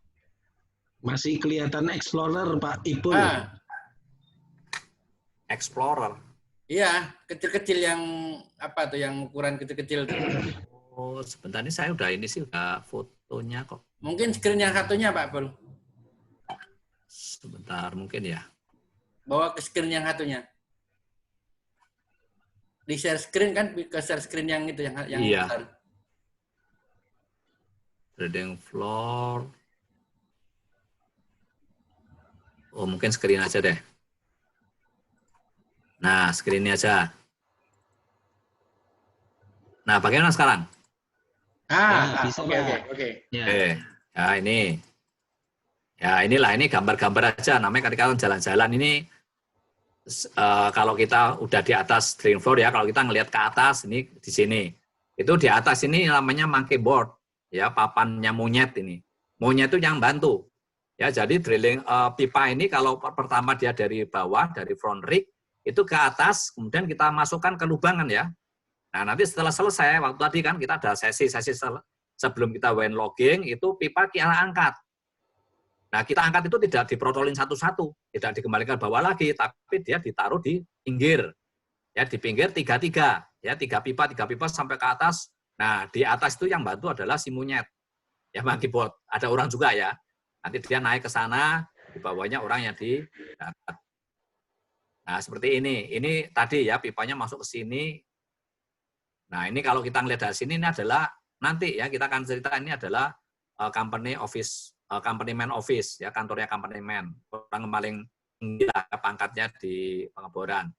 S3: Masih kelihatan Explorer, Pak Ipul.
S1: Ah,
S2: Explorer.
S1: iya, kecil-kecil yang apa tuh, yang ukuran kecil-kecil tuh.
S2: Oh, sebentar ini saya udah ini sih udah fotonya kok.
S1: Mungkin screen yang satunya, Pak Ipul.
S2: Sebentar mungkin ya.
S1: Bawa ke screen yang satunya. Di share screen kan, ke share screen yang itu, yang
S2: Iya.
S1: besar.
S2: Drilling floor. Oh, mungkin screen aja deh. Nah, screen-nya aja. Nah, bagaimana sekarang?
S3: Bisa,
S1: oke,
S3: Pak.
S1: oke.
S3: Ya.
S2: Oke, ya ini. Ya inilah, ini gambar-gambar aja. Namanya ketika jalan-jalan ini, kalau kita udah di atas drilling floor ya, kalau kita ngelihat ke atas, ini di sini. Itu di atas ini namanya monkey board. Ya, papannya monyet ini. Monyet itu yang bantu. Ya, jadi drilling pipa ini kalau pertama dia dari bawah, dari front rig, itu ke atas, kemudian kita masukkan ke lubangan ya. Nah, nanti setelah selesai, waktu tadi kan kita ada sesi-sesi sebelum kita wind logging, itu pipa kita angkat. Nah, kita angkat itu tidak diprotolin satu-satu, tidak dikembalikan bawah lagi, tapi dia ditaruh di pinggir. Ya, di pinggir tiga-tiga, ya, tiga pipa sampai ke atas. Nah, di atas itu yang bantu adalah si monyet. Ya, monkey board. Ada orang juga ya. Nanti dia naik ke sana, di bawahnya orang yang di darat. Nah, seperti ini. Ini tadi ya, pipanya masuk ke sini. Nah, ini kalau kita ngelihat dari sini, ini adalah nanti ya, kita akan cerita ini adalah company office, company man office, ya, kantornya company man. Orang paling tinggi pangkatnya di pengeboran.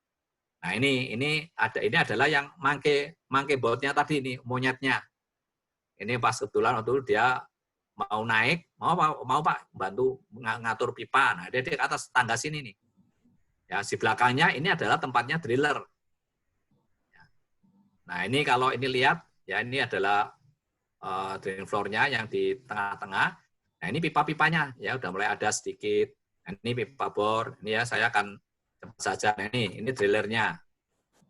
S2: Nah, ini adalah yang monkey board-nya tadi, ini monyetnya. Ini pas kebetulan waktu dia mau naik, mau Pak bantu ngatur pipa. Nah, dia di atas tangga sini nih. Ya, di belakangnya ini adalah tempatnya driller. Nah, ini kalau ini lihat, ya ini adalah drilling floor-nya yang di tengah-tengah. Nah, ini pipa-pipanya, ya udah mulai ada sedikit. Nah, ini pipa bor, ini ya saya akan cepat saja. Nah, ini drillernya,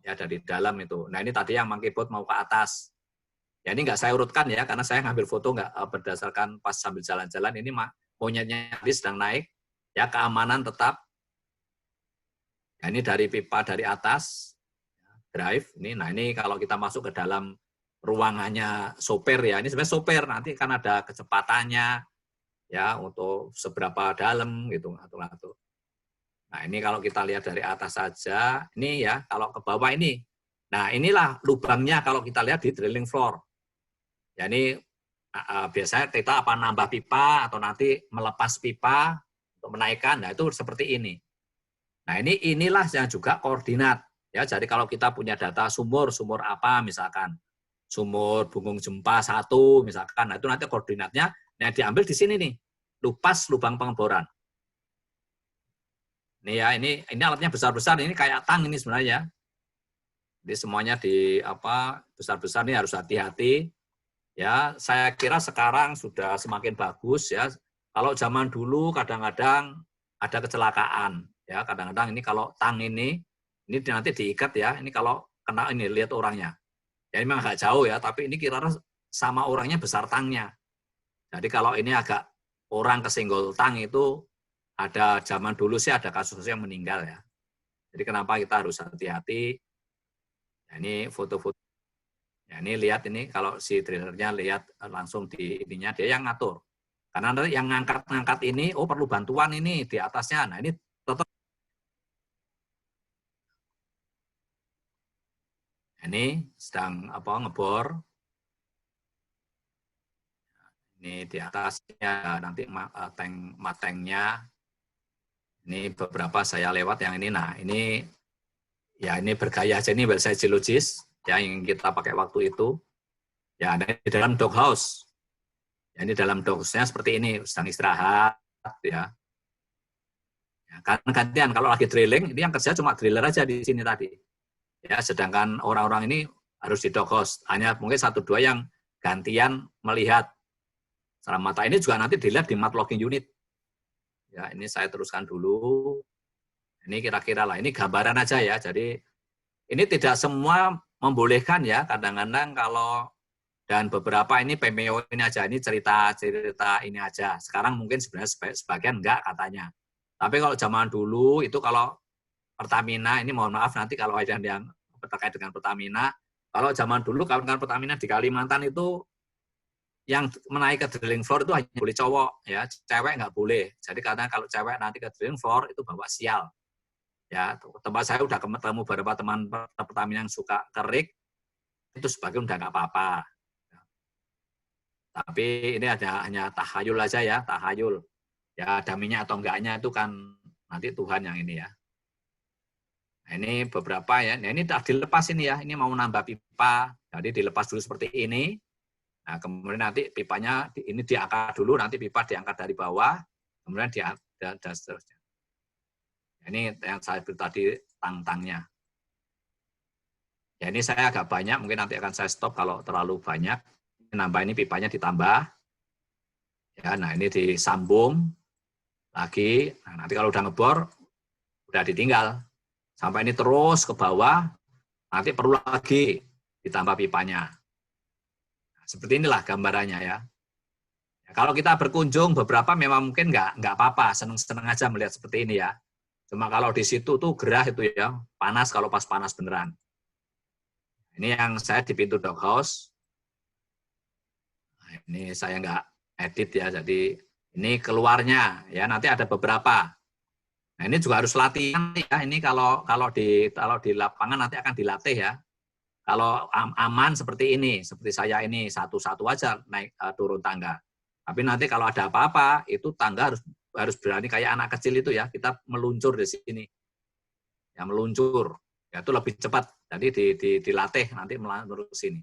S2: ya dari dalam itu. Nah, ini tadi yang monkey board mau ke atas. Ya ini nggak saya urutkan ya, karena saya ngambil foto nggak berdasarkan pas sambil jalan-jalan. Ini monyetnya sedang naik, ya keamanan tetap. Nah, ini dari pipa dari atas, drive. Nah ini kalau kita masuk ke dalam ruangannya sopir ya, ini sebenarnya sopir nanti kan ada kecepatannya, ya untuk seberapa dalam gitu ngatur-ngatur. Nah ini kalau kita lihat dari atas saja, ini ya kalau ke bawah ini. Nah inilah lubangnya kalau kita lihat di drilling floor. Ya ini biasanya kita apa nambah pipa atau nanti melepas pipa untuk menaikkan. Nah itu seperti ini. Nah inilah yang juga koordinat. Ya jadi kalau kita punya data sumur apa misalkan sumur Bungung Jempa 1 misalkan, nah itu nanti koordinatnya nah diambil di sini nih, lupas lubang pengeboran. Ini ya ini alatnya besar-besar, ini kayak tang ini sebenarnya. Jadi semuanya di besar-besar ini harus hati-hati. Ya, saya kira sekarang sudah semakin bagus ya. Kalau zaman dulu kadang-kadang ada kecelakaan ya, kadang-kadang ini kalau tang ini nanti diikat ya. Ini kalau kena ini lihat orangnya. Ya ini memang agak jauh ya, tapi ini kira-kira sama orangnya besar tangnya. Jadi kalau ini agak orang kesenggol tang itu ada zaman dulu sih ada kasus yang meninggal ya. Jadi kenapa kita harus hati-hati? Ya, ini foto-foto. Ya, ini lihat ini kalau si trailernya lihat langsung di ininya dia yang ngatur. Karena nanti yang ngangkat-ngangkat ini, oh perlu bantuan ini di atasnya. Nah ini tetap ini sedang ngebor. Ini di atasnya nanti tank matengnya. Ini beberapa saya lewat yang ini. Nah ini ya ini bergaya aja ini bahasa geologis yang kita pakai waktu itu. Ya ada di dalam doghouse. Ya, ini dalam doghouse-nya seperti ini, sedang istirahat ya. Ya, karena gantian kalau lagi drilling, ini yang kerja cuma driller aja di sini tadi. Ya, sedangkan orang-orang ini harus di doghouse. Hanya mungkin 1-2 yang gantian melihat. Secara mata ini juga nanti dilihat di mat logging unit. Ya, ini saya teruskan dulu. Ini kira-kira lah, ini gambaran aja ya. Jadi ini tidak semua membolehkan ya. Kadang-kadang kalau dan beberapa ini PMO ini aja, ini cerita-cerita ini aja. Sekarang mungkin sebenarnya sebagian enggak katanya. Tapi kalau zaman dulu itu kalau Pertamina, ini mohon maaf nanti kalau ada yang terkait dengan Pertamina, kalau zaman dulu kawan-kawan Pertamina di Kalimantan itu yang menaik ke drilling floor itu hanya boleh cowok, ya cewek nggak boleh. Jadi karena kalau cewek nanti ke drilling floor itu bawa sial. Ya tempat saya udah ketemu beberapa teman Pertamina yang suka kerik, itu sebagian udah nggak apa-apa. Tapi ini hanya tahayul aja ya, tahayul. Ya ada minyak atau enggaknya itu kan nanti Tuhan yang ini ya. Nah, ini beberapa ya. Nah, ini dilepas ini ya. Ini mau nambah pipa. Jadi dilepas dulu seperti ini. Nah, kemudian nanti pipanya ini diangkat dulu, nanti pipa diangkat dari bawah, kemudian dan seterusnya. Ini yang saya bilang tadi tang-tangnya. Ya ini saya agak banyak, mungkin nanti akan saya stop kalau terlalu banyak. Nambah ini pipanya ditambah. Ya, nah ini disambung lagi. Nah, nanti kalau udah ngebor, udah ditinggal. Sampai ini terus ke bawah, nanti perlu lagi ditambah pipanya. Nah, seperti inilah gambarannya ya. Kalau kita berkunjung beberapa memang mungkin nggak apa-apa, seneng-seneng aja melihat seperti ini ya. Cuma kalau di situ tuh gerah itu ya, panas kalau pas panas beneran. Ini yang saya di pintu doghouse. Nah, ini saya nggak edit ya, jadi ini keluarnya ya nanti ada beberapa. Nah ini juga harus latihan ya. Ini kalau di lapangan nanti akan dilatih ya. Kalau aman seperti ini, seperti saya ini satu-satu aja naik turun tangga. Tapi nanti kalau ada apa-apa, itu tangga harus berani kayak anak kecil itu ya. Kita meluncur di sini, ya meluncur, ya itu lebih cepat. Jadi dilatih nanti meluncur ke sini.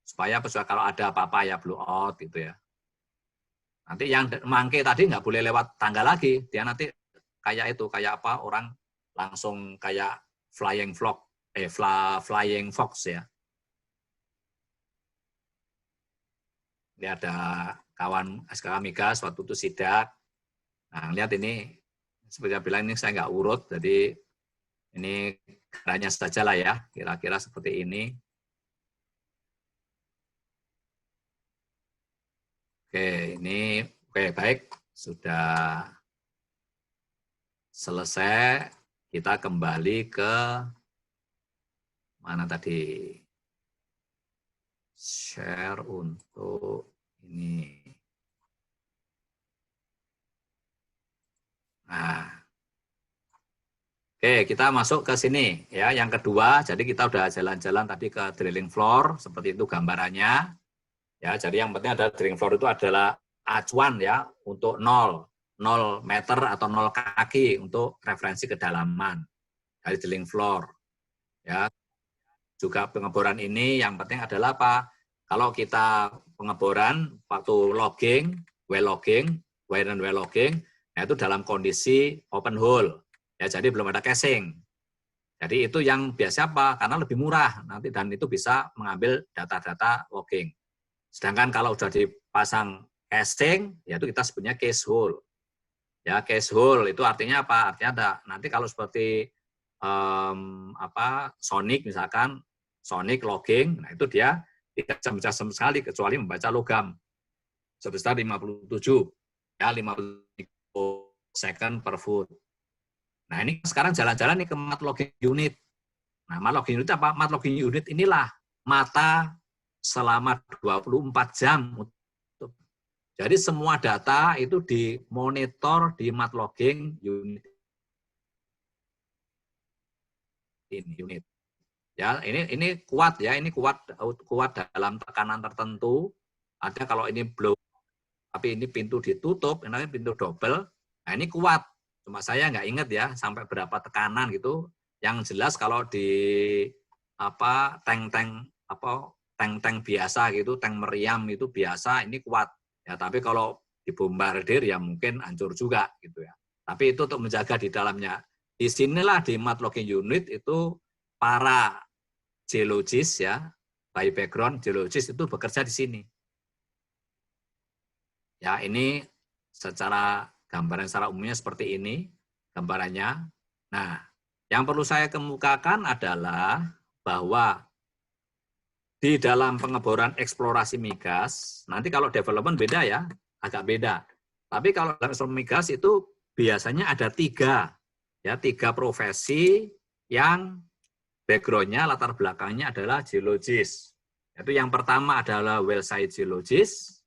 S2: Supaya kalau ada apa-apa ya blow out gitu ya. Nanti yang mangke tadi nggak boleh lewat tangga lagi, dia nanti kayak itu, kayak apa orang langsung kayak flying fox ya. Ini ada kawan SKK Migas waktu itu sidak. Nah, lihat ini, seperti saya bilang ini saya nggak urut, jadi ini hanya saja lah ya, kira-kira seperti ini. Oke, ini oke baik, sudah selesai. Kita kembali ke mana tadi? Share untuk ini. Nah, oke kita masuk ke sini ya. Yang kedua, jadi kita udah jalan-jalan tadi ke drilling floor, seperti itu gambarannya. Ya, jadi yang penting ada drilling floor itu adalah acuan ya untuk 0 meter atau 0 kaki untuk referensi kedalaman dari drilling floor. Ya, juga pengeboran ini yang penting adalah apa? Kalau kita pengeboran waktu logging, well and well logging, nah itu dalam kondisi open hole. Ya, jadi belum ada casing. Jadi itu yang biasa apa? Karena lebih murah nanti dan itu bisa mengambil data-data logging. Sedangkan kalau sudah dipasang casing, yaitu kita sebutnya case hole. Ya, case hole itu artinya apa? Artinya ada nanti kalau seperti sonic misalkan, sonic logging, nah itu dia tidak bisa sama sekali kecuali membaca logam sebesar 57 ya 50 second per foot. Nah ini sekarang jalan-jalan nih ke mat logging unit. Nah mat logging unit apa? Mat logging unit inilah mata selama 24 jam. Jadi semua data itu dimonitor di mat logging unit. Unit. Ya, ini kuat ya, ini kuat dalam tekanan tertentu. Ada kalau ini blow, tapi ini pintu ditutup, ini pintu double. Nah, ini kuat. Cuma saya nggak ingat ya sampai berapa tekanan gitu. Yang jelas kalau di tank biasa gitu, tank meriam itu biasa, ini kuat. Ya, tapi kalau dibombardir ya mungkin hancur juga gitu ya. Tapi itu untuk menjaga di dalamnya. Di sinilah di mat logging unit itu para geologis ya, by background geologis itu bekerja di sini. Ya, ini secara gambaran secara umumnya seperti ini gambarannya. Nah, yang perlu saya kemukakan adalah bahwa di dalam pengeboran eksplorasi migas, nanti kalau development beda ya, agak beda. Tapi kalau dalam eksplorasi migas itu biasanya ada tiga profesi yang background-nya, latar belakangnya adalah geologis. Itu yang pertama adalah well site geologist.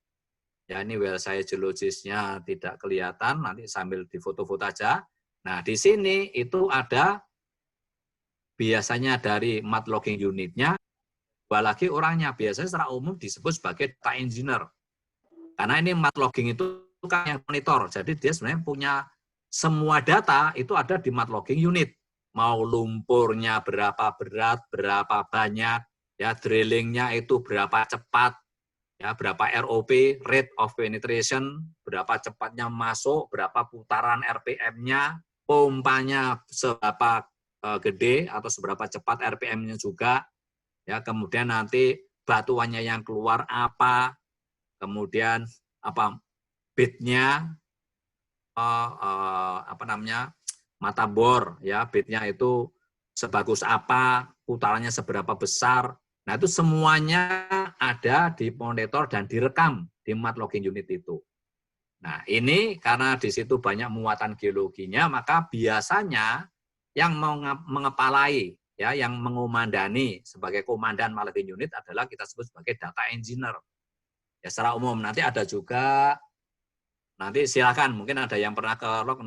S2: Ya, ini well site geologisnya tidak kelihatan, nanti sambil difoto-foto aja. Nah, di sini itu ada biasanya dari mat logging unitnya, dua lagi orangnya, biasanya secara umum disebut sebagai data engineer. Karena ini mat logging itu kan yang monitor, jadi dia sebenarnya punya semua data itu ada di mat logging unit. Mau lumpurnya berapa berat, berapa banyak, ya drillingnya itu berapa cepat, ya berapa ROP, rate of penetration, berapa cepatnya masuk, berapa putaran RPM-nya, pompanya seberapa gede atau seberapa cepat RPM-nya juga, ya kemudian nanti batuannya yang keluar apa, kemudian apa bitnya, mata bor ya, bitnya itu sebagus apa, putarannya seberapa besar. Nah, itu semuanya ada di monitor dan direkam di mat logging unit itu. Nah, ini karena di situ banyak muatan geologinya, maka biasanya yang mengepalai ya, yang mengomandani sebagai komandan mat logging unit adalah kita sebut sebagai data engineer. Ya, secara umum nanti ada juga, nanti silakan mungkin ada yang pernah ke log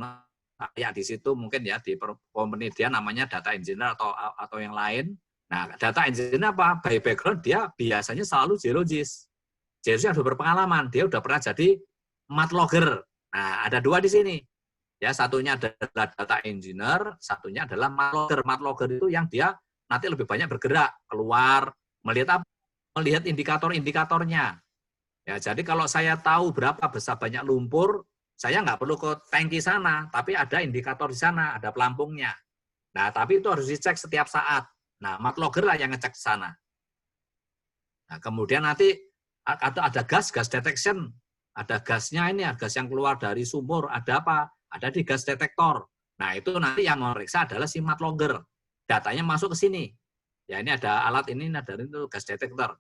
S2: ya di situ mungkin ya di company dia namanya data engineer atau yang lain. Nah, data engineer apa? By background dia biasanya selalu geologis. Geologis yang sudah berpengalaman, dia sudah pernah jadi mat logger. Nah, ada dua di sini. Ya, satunya adalah data engineer, satunya adalah mat logger. Mat logger itu yang dia nanti lebih banyak bergerak, keluar, melihat apa? Melihat indikator-indikatornya. Ya, jadi kalau saya tahu berapa besar banyak lumpur, saya nggak perlu ke tangki sana, tapi ada indikator di sana, ada pelampungnya. Nah, tapi itu harus dicek setiap saat. Nah, mat logger lah yang ngecek ke sana. Nah, kemudian nanti ada gas detection. Ada gasnya ini, gas yang keluar dari sumur, ada apa? Ada di gas detektor. Nah, itu nanti yang memeriksa adalah si mat logger. Datanya masuk ke sini. Ya, ini ada alat ini, ada itu gas detektor.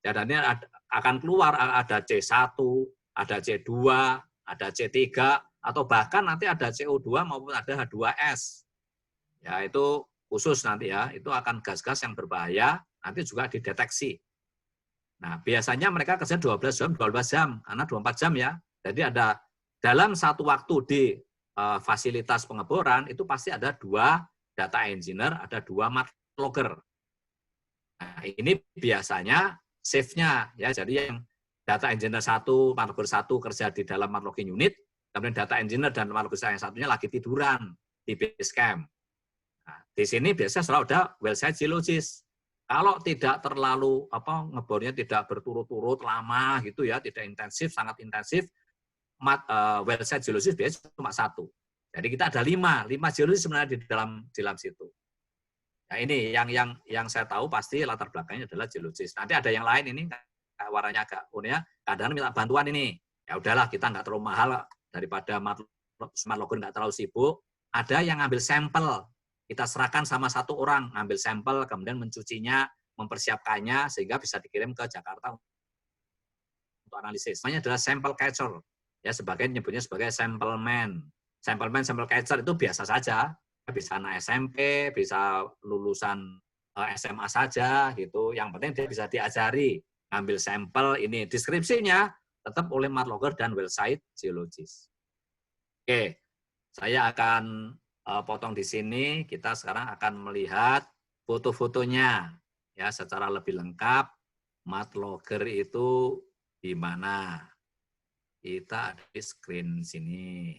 S2: Ya, dan ini akan keluar ada C1, ada C2, ada C3, atau bahkan nanti ada CO2 maupun ada H2S. Ya, itu khusus nanti ya, itu akan gas-gas yang berbahaya, nanti juga dideteksi. Nah, biasanya mereka kerja 12 jam, karena 24 jam ya. Jadi ada dalam satu waktu di fasilitas pengeboran, itu pasti ada 2 data engineer, ada 2 mat logger. Nah, ini biasanya shift-nya ya, jadi yang data engineer 1, mat logger 1 kerja di dalam mat logging unit, kemudian data engineer dan mat logger yang satunya lagi tiduran di base camp. Nah, di sini biasanya selalu ada well site geologist. Kalau tidak terlalu ngebornya tidak berturut-turut lama gitu ya, tidak intensif, sangat intensif, well site geologist biasanya cuma 1. Jadi kita ada 5 geologis sebenarnya di dalam situ. Nah, ini yang saya tahu pasti latar belakangnya adalah geologis. Nanti ada yang lain ini warnanya agak uniknya, kadang minta bantuan ini. Ya udahlah, kita nggak terlalu mahal daripada smart logger nggak terlalu sibuk. Ada yang ngambil sampel, kita serahkan sama satu orang, ngambil sampel, kemudian mencucinya, mempersiapkannya sehingga bisa dikirim ke Jakarta untuk analisis. Namanya adalah sample catcher. Ya, sebagian nyebutnya sebagai sample man. Sample man, sample catcher itu biasa saja. Bisa anak SMP, bisa lulusan SMA saja gitu. Yang penting dia bisa diajari ngambil sampel ini. Deskripsinya tetap oleh Mart Logger dan well site geologist. Oke, saya akan potong di sini. Kita sekarang akan melihat foto-fotonya ya secara lebih lengkap. Mart Logger itu di mana? Kita ada di screen sini.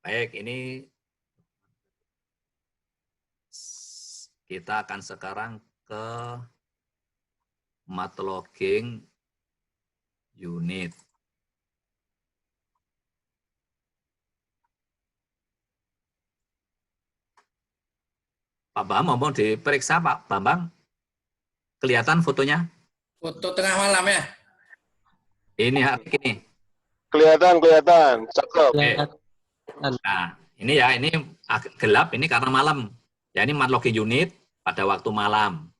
S2: Baik, ini kita akan sekarang ke Mart Logging Unit. Pak Bambang mau diperiksa, Pak Bambang? Kelihatan fotonya?
S1: Foto tengah malam ya?
S2: Ini hari ini.
S4: Kelihatan. Cakep.
S2: Nah, ini ya, ini agak gelap, ini karena malam. Ya, ini Mart Logging Unit pada waktu malam.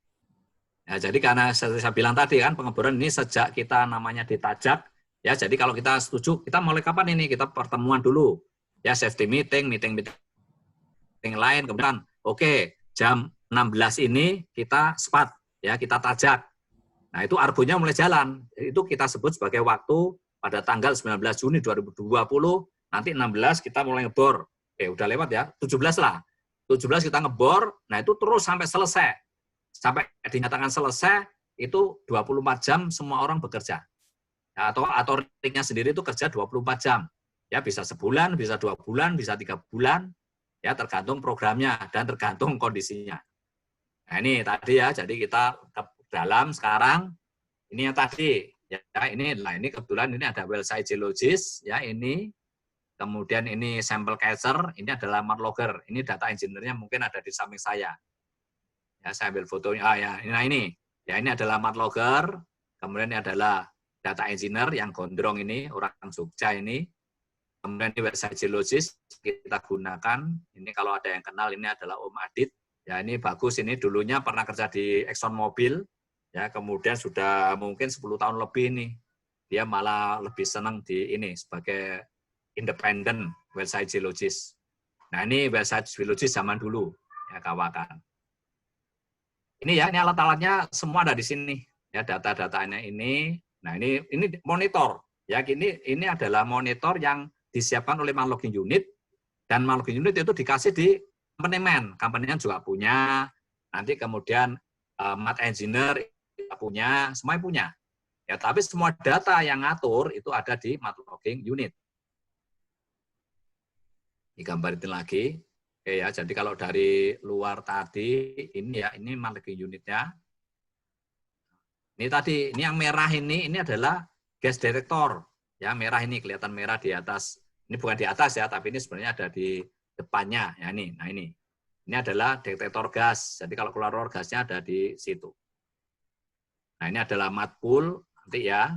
S2: Ya, jadi karena saya bilang tadi kan, pengeboran ini sejak kita namanya ditajak, ya, jadi kalau kita setuju, kita mulai kapan ini? Kita pertemuan dulu. Ya, safety meeting lain, kemudian, oke, jam 16 ini kita SPAT, ya, kita tajak. Nah, itu argonya mulai jalan. Itu kita sebut sebagai waktu pada tanggal 19 Juni 2020, nanti 16 kita mulai ngebor. Udah lewat ya, 17 lah. 17 kita ngebor, nah itu terus sampai selesai. Sampai dinyatakan selesai, itu 24 jam semua orang bekerja. Ya, atau ringnya sendiri itu kerja 24 jam. Ya, bisa sebulan, bisa 2 bulan, bisa 3 bulan, ya tergantung programnya dan tergantung kondisinya. Nah ini tadi ya, jadi kita ke dalam sekarang, ini yang tadi, ya ini kebetulan ini ada well site geologist, ya ini, kemudian ini sample catcher, ini adalah Mart Logger, ini data engineer-nya mungkin ada di samping saya. Ya saya ambil fotonya, nah ini, ya ini adalah Mart Logger, kemudian ini adalah data engineer yang gondrong ini, orang Jogja ini, kemudian ini well site geologist kita gunakan, ini kalau ada yang kenal ini adalah Om Adit, ya ini bagus, ini dulunya pernah kerja di Exxon Mobil, ya kemudian sudah mungkin 10 tahun lebih nih, dia malah lebih senang di ini sebagai independent well site geologist. Nah ini well site geologist zaman dulu, ya kawakan. Ini ya, ini alat-alatnya semua ada di sini, ya data-datanya ini. Nah ini monitor, ya ini adalah monitor yang disiapkan oleh Mart Logging Unit, dan Mart Logging Unit itu dikasih di company-nya juga punya, nanti kemudian Mart Engineer punya, semuanya punya. Ya, tapi semua data yang ngatur itu ada di Mart Logging Unit. Digambarin lagi. Oke ya, jadi kalau dari luar tadi, ini ya, ini Mart Logging Unitnya. Ini tadi, ini yang merah ini adalah gas detector. Ya, merah ini, kelihatan merah di atas. Ini bukan di atas ya, tapi ini sebenarnya ada di depannya. Ya, ini, nah ini. Ini adalah detektor gas. Jadi kalau keluar gasnya ada di situ. Nah ini adalah Mart Pool, nanti ya.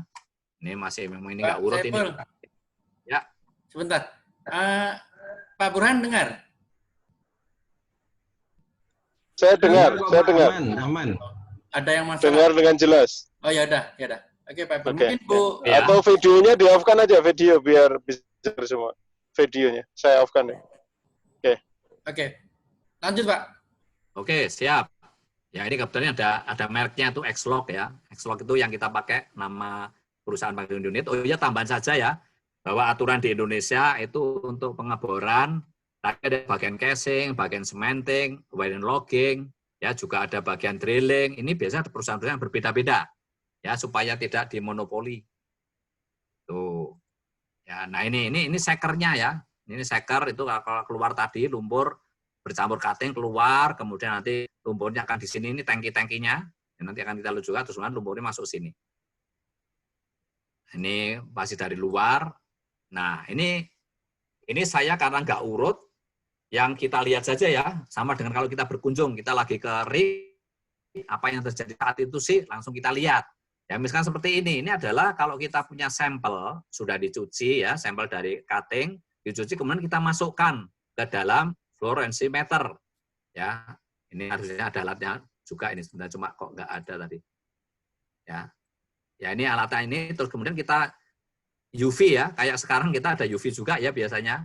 S2: Ini masih memang ini nggak urut ini. Ya.
S1: Sebentar. Pak Burhan dengar?
S4: Saya dengar.
S3: Aman.
S1: Ada yang masalah?
S4: Dengar dengan jelas.
S1: Oh ya udah. Oke Pak Burhan. Mungkin Bu.
S2: Ya.
S4: Atau videonya di-off-kan aja, video biar bisa semua. Videonya, saya off-kan ya.
S1: Oke. Lanjut Pak.
S2: Oke, siap. Ya ini kebetulan ada mereknya itu Xlog ya. Xlog itu yang kita pakai nama perusahaan Logging Unit. Oh iya, tambahan saja ya, bahwa aturan di Indonesia itu untuk pengeboran, ada bagian casing, bagian cementing, bagian logging, ya juga ada bagian drilling. Ini biasanya perusahaan-perusahaan berbeda-beda, ya supaya tidak dimonopoli. Tuh, ya. Nah ini sekernya ya. Ini seker itu kalau keluar tadi lumpur bercampur cutting keluar, kemudian nanti lumpurnya akan di sini, ini tangki-tangkinya, nanti akan kita lihat juga, terus lumpurnya masuk sini. Ini masih dari luar. Nah, ini saya karena nggak urut, yang kita lihat saja ya, sama dengan kalau kita berkunjung, kita lagi ke rig, apa yang terjadi saat itu sih langsung kita lihat. Ya, misalkan seperti ini adalah kalau kita punya sampel, sudah dicuci ya, sampel dari cutting, dicuci kemudian kita masukkan ke dalam fluorensimeter. Ya, ini harusnya ada alatnya juga ini sebenarnya cuma kok nggak ada tadi. Ya ini alatnya ini, terus kemudian kita UV ya, kayak sekarang kita ada UV juga ya biasanya.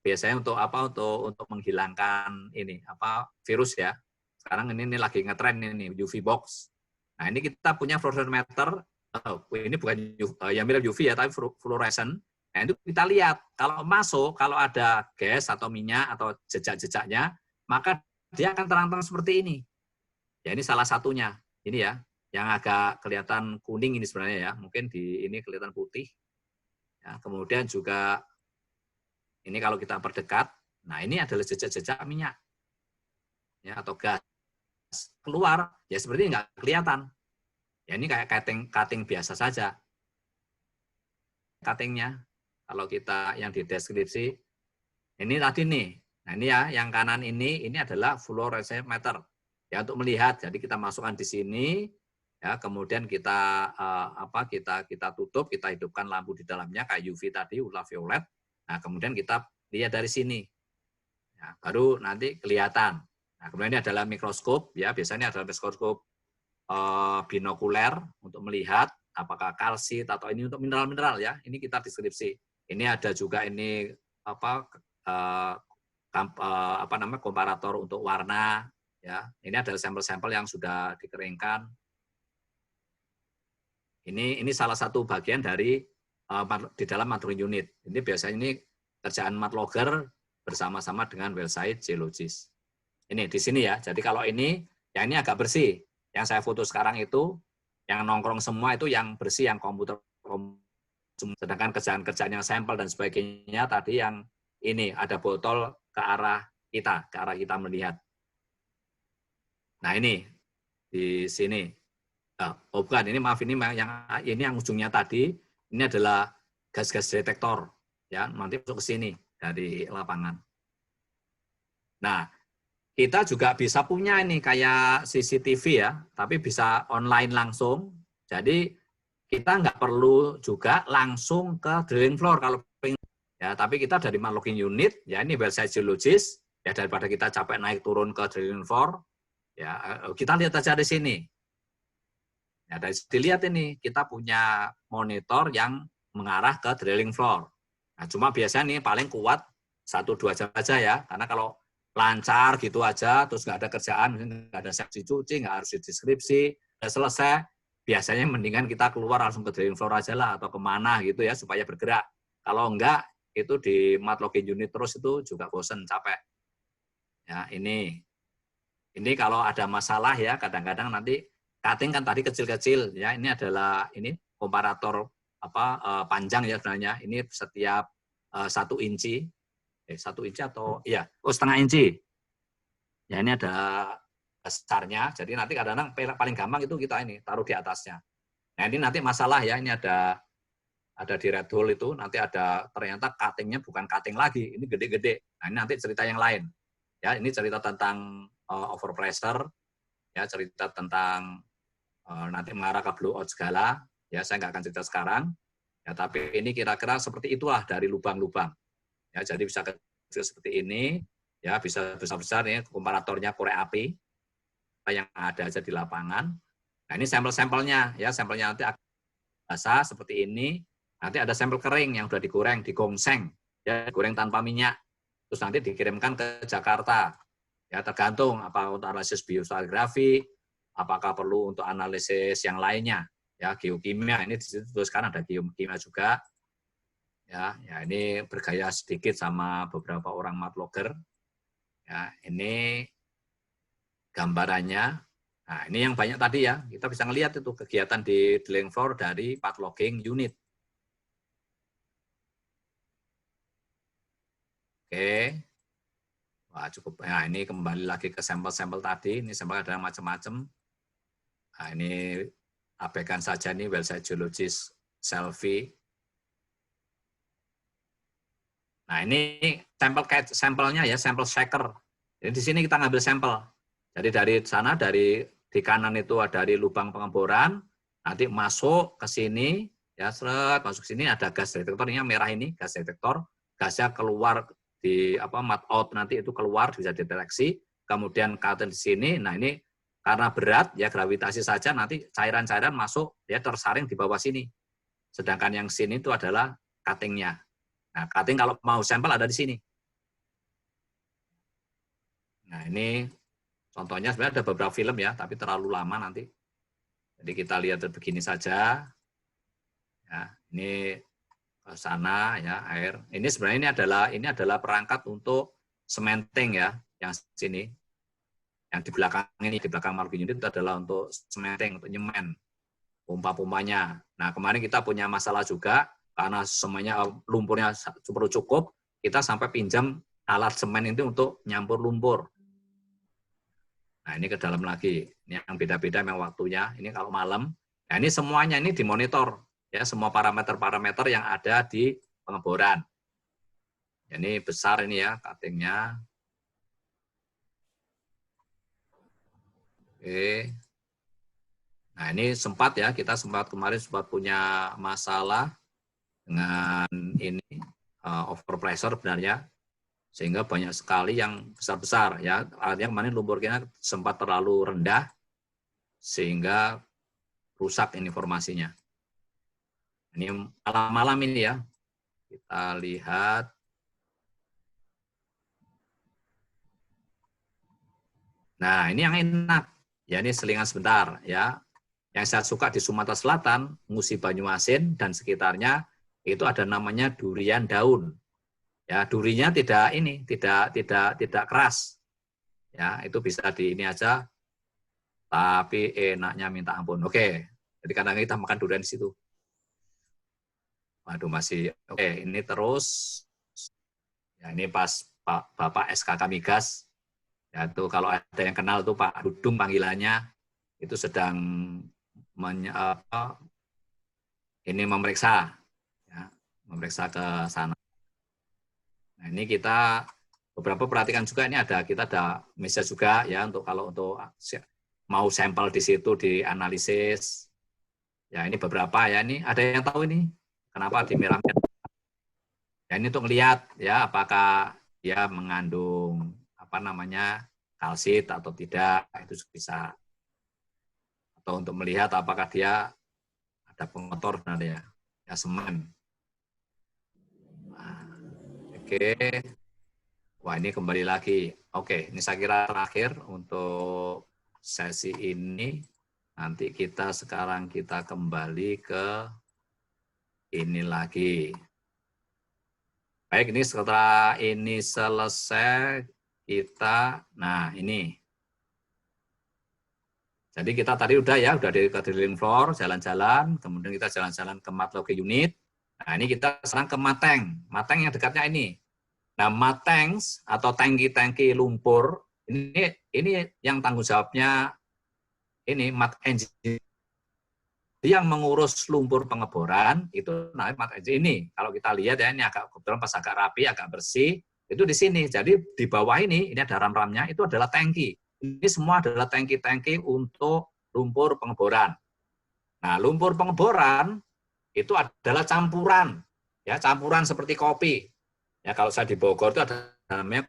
S2: Biasanya untuk apa? Untuk menghilangkan ini apa virus ya. Sekarang ini lagi ngetren ini UV box. Nah ini kita punya fluorescent, ini bukan yang mirip UV ya, tapi fluorescent. Nah itu kita lihat kalau masuk, kalau ada gas atau minyak atau jejak-jejaknya, maka dia akan terang-terang seperti ini. Ya ini salah satunya. Ini ya, yang agak kelihatan kuning ini sebenarnya ya, mungkin di ini kelihatan putih. Ya, kemudian juga ini kalau kita perdekat, nah ini adalah jejak-jejak minyak ya atau gas keluar, ya seperti nggak kelihatan. Ya ini kayak cutting biasa saja. Cuttingnya, kalau kita yang di deskripsi, ini tadi nih. Nah ini ya, yang kanan ini adalah fluorescent-meter. Ya untuk melihat, jadi kita masukkan di sini, ya kemudian kita kita tutup, kita hidupkan lampu di dalamnya kayak UV tadi, ultraviolet. Nah kemudian kita lihat dari sini, ya, baru nanti kelihatan. Nah kemudian ini adalah mikroskop, ya biasanya adalah mikroskop binokuler untuk melihat apakah kalsit atau ini untuk mineral-mineral ya. Ini kita deskripsi. Ini ada juga ini komparator untuk warna ya. Ini adalah sampel-sampel yang sudah dikeringkan. Ini salah satu bagian dari di dalam modeling unit. Ini biasanya ini kerjaan matlogger bersama-sama dengan website geologis. Ini di sini ya. Jadi kalau ini yang ini agak bersih. Yang saya foto sekarang itu yang nongkrong semua itu yang bersih, yang komputer. Sedangkan kerjaan-kerjaan yang sampel dan sebagainya tadi yang ini ada botol ke arah kita melihat. Nah ini di sini. Oh bukan, ini maaf ini yang ujungnya tadi ini adalah gas-gas detektor ya, nanti masuk ke sini dari lapangan. Nah, kita juga bisa punya ini kayak CCTV ya, tapi bisa online langsung. Jadi kita nggak perlu juga langsung ke drilling floor kalau pengen. Ya, tapi kita dari logging unit, ya ini website geologis, ya daripada kita capek naik turun ke drilling floor, ya kita lihat aja di sini. Ya, dari dilihat ini kita punya monitor yang mengarah ke drilling floor. Nah, cuma biasanya nih paling kuat 1-2 jam aja ya, karena kalau lancar gitu aja, terus nggak ada kerjaan, nggak ada seksi cuci, nggak harus deskripsi, udah selesai, biasanya mendingan kita keluar langsung ke drilling floor aja lah, atau kemana gitu ya, supaya bergerak. Kalau enggak, itu di logging unit terus itu juga bosen, capek. Ya, ini kalau ada masalah ya, kadang-kadang nanti cutting kan tadi kecil-kecil ya, ini adalah ini komparator panjang ya sebenarnya, ini setiap 1 inci. 1 inci atau iya, setengah inci. Ya ini ada besarnya. Jadi nanti kadang-kadang paling gampang itu kita ini taruh di atasnya. Nah ini nanti masalah ya, ini ada di red hole itu nanti ada ternyata cuttingnya bukan cutting lagi, ini gede-gede. Nah ini nanti cerita yang lain. Ya ini cerita tentang overpressure, ya cerita tentang nanti mengarah ke blowout segala. Ya saya nggak akan cerita sekarang. Ya tapi ini kira-kira seperti itulah dari lubang-lubang. Ya, jadi bisa kecil seperti ini, ya bisa besar-besar ya, komparatornya korek api yang ada aja di lapangan. Nah ini sampel-sampelnya, ya sampelnya nanti akan basah seperti ini. Nanti ada sampel kering yang sudah digoreng, digongseng, ya digoreng tanpa minyak. Terus nanti dikirimkan ke Jakarta. Ya tergantung apa untuk analisis biostratigrafi, apakah perlu untuk analisis yang lainnya. Ya geokimia ini dituliskan ada geokimia juga. Ya ini bergaya sedikit sama beberapa orang matlogger. Ya, ini gambarannya. Nah, ini yang banyak tadi ya. Kita bisa ngelihat itu kegiatan di drilling floor dari logging unit. Oke. Wah, cukup. Nah, ini kembali lagi ke sampel-sampel tadi. Ini sampel ada macam-macam. Nah, ini abaikan saja nih website geologis selfie. Nah, ini sampelnya ya, sampel shaker. Jadi di sini kita ngambil sampel. Jadi dari sana, di kanan itu ada dari lubang pengeboran, nanti masuk ke sini, ya seret, masuk sini ada gas detektor, ini yang merah ini gas detektor, gasnya keluar di mud out, nanti itu keluar bisa deteksi, kemudian cutting di sini, nah ini karena berat, ya gravitasi saja, nanti cairan-cairan masuk, ya tersaring di bawah sini. Sedangkan yang sini itu adalah cutting-nya. Nah, cutting kalau mau sampel ada di sini. Nah, ini contohnya sebenarnya ada beberapa film ya, tapi terlalu lama nanti. Jadi kita lihat begini saja. Ya, ini ke sana ya air. Ini sebenarnya ini adalah perangkat untuk cementing ya, yang sini. Yang di belakang ini, di belakang margin unit itu adalah untuk cementing, untuk nyemen, pompa-pompanya. Nah, kemarin kita punya masalah juga, karena semuanya lumpurnya perlu cukup, kita sampai pinjam alat semen itu untuk nyampur lumpur. Nah, ini ke dalam lagi. Ini yang beda-beda memang waktunya. Ini kalau malam. Nah, ini semuanya ini dimonitor. Ya, semua parameter-parameter yang ada di pengeboran. Ini besar ini ya, cutting-nya. Oke. Nah, ini sempat ya, kita kemarin sempat punya masalah dengan ini overpressure sebenarnya, sehingga banyak sekali yang besar-besar ya. Artinya kemarin lumpur kita sempat terlalu rendah sehingga rusak informasinya. Ini malam-malam ini ya. Kita lihat. Nah, ini yang enak. Ya, ini selingan sebentar ya. Yang saya suka di Sumatera Selatan, Musi Banyuasin dan sekitarnya itu ada namanya durian daun. Ya, durinya tidak keras. Ya, itu bisa di ini aja. Tapi enaknya minta ampun. Oke. Jadi kadang kita makan durian di situ. Waduh, masih oke. Ini terus. Ya, ini pas Bapak SKK Migas. Ya, itu kalau ada yang kenal tuh Pak Dudung panggilannya, itu sedang memeriksa, ya, memeriksa ke sana. Nah, ini kita beberapa perhatikan juga, ini kita ada meja juga ya untuk kalau untuk mau sampel di situ dianalisis. Ya, ini beberapa ya, ini ada yang tahu ini kenapa di merah-merah. Ya, ini untuk melihat ya apakah dia mengandung kalsit atau tidak, itu bisa. Atau untuk melihat apakah dia ada pengotor ya semen. Nah, oke. Wah, ini kembali lagi. Oke, ini saya kira terakhir untuk sesi ini. Nanti sekarang kita kembali ke ini lagi. Baik, ini setelah ini selesai, nah ini. Jadi kita tadi udah ke drilling floor, jalan-jalan, kemudian kita jalan-jalan ke mat log unit. Nah, ini kita sekarang ke mateng. Mateng yang dekatnya ini. Nah, matanks atau tangki-tangki lumpur, ini yang tanggung jawabnya ini mat engineer. Yang mengurus lumpur pengeboran, itu namanya mat engineer ini. Kalau kita lihat ya, ini kebetulan pas agak rapi, agak bersih, itu di sini. Jadi di bawah ini ada ram-ramnya, itu adalah tangki. Ini semua adalah tangki-tangki untuk lumpur pengeboran. Nah, lumpur pengeboran itu adalah campuran, ya campuran seperti kopi. Ya kalau saya di Bogor itu ada namanya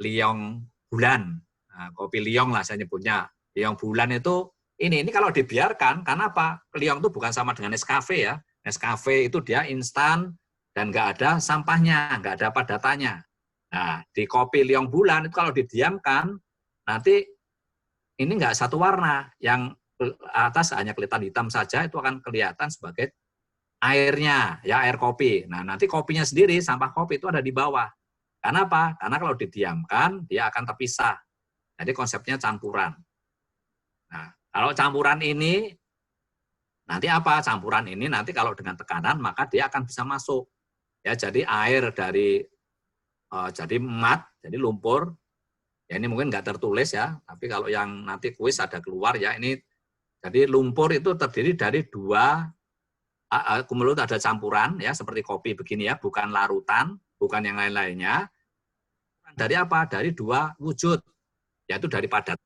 S2: liong bulan. Nah, kopi liong lah saya nyebutnya. Liong bulan itu ini kalau dibiarkan, karena apa? Liong itu bukan sama dengan Nescafe ya. Nescafe itu dia instan dan nggak ada sampahnya, nggak ada padatannya. Nah, di kopi liong bulan itu kalau didiamkan, nanti ini nggak satu warna. Yang atas hanya kelihatan hitam saja, itu akan kelihatan sebagai airnya, ya air kopi. Nah, nanti kopinya sendiri, sampah kopi itu ada di bawah. Karena apa? Karena kalau didiamkan, dia akan terpisah. Jadi konsepnya campuran. Nah, kalau campuran ini, nanti apa? Campuran ini nanti kalau dengan tekanan, maka dia akan bisa masuk. Ya, jadi air dari jadi mat, jadi lumpur, ya ini mungkin nggak tertulis ya, tapi kalau yang nanti kuis ada keluar ya, ini jadi lumpur itu terdiri dari dua, kumulus ada campuran ya, seperti kopi begini ya, bukan larutan, bukan yang lain-lainnya. Dari apa? Dari dua wujud. yaitu dari padatan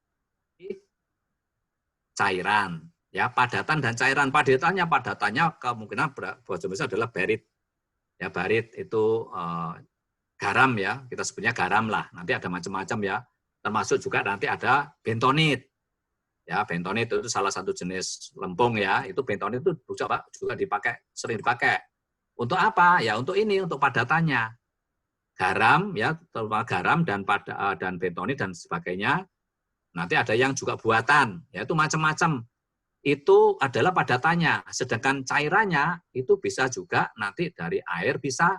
S2: cairan. Ya, padatan dan cairan. Padatannya kemungkinan bahasa Indonesia adalah barit. Ya, barit itu garam ya, kita sebutnya garam lah. Nanti ada macam-macam ya. Termasuk juga nanti ada bentonit. Ya, bentonit itu salah satu jenis lempung ya. Itu bentonit itu juga dipakai, sering dipakai. Untuk apa? Ya untuk ini, untuk padatannya. Garam ya, terutama garam dan bentonit dan sebagainya. Nanti ada yang juga buatan, yaitu macam-macam. Itu adalah padatannya. Sedangkan cairannya itu bisa juga nanti dari air bisa,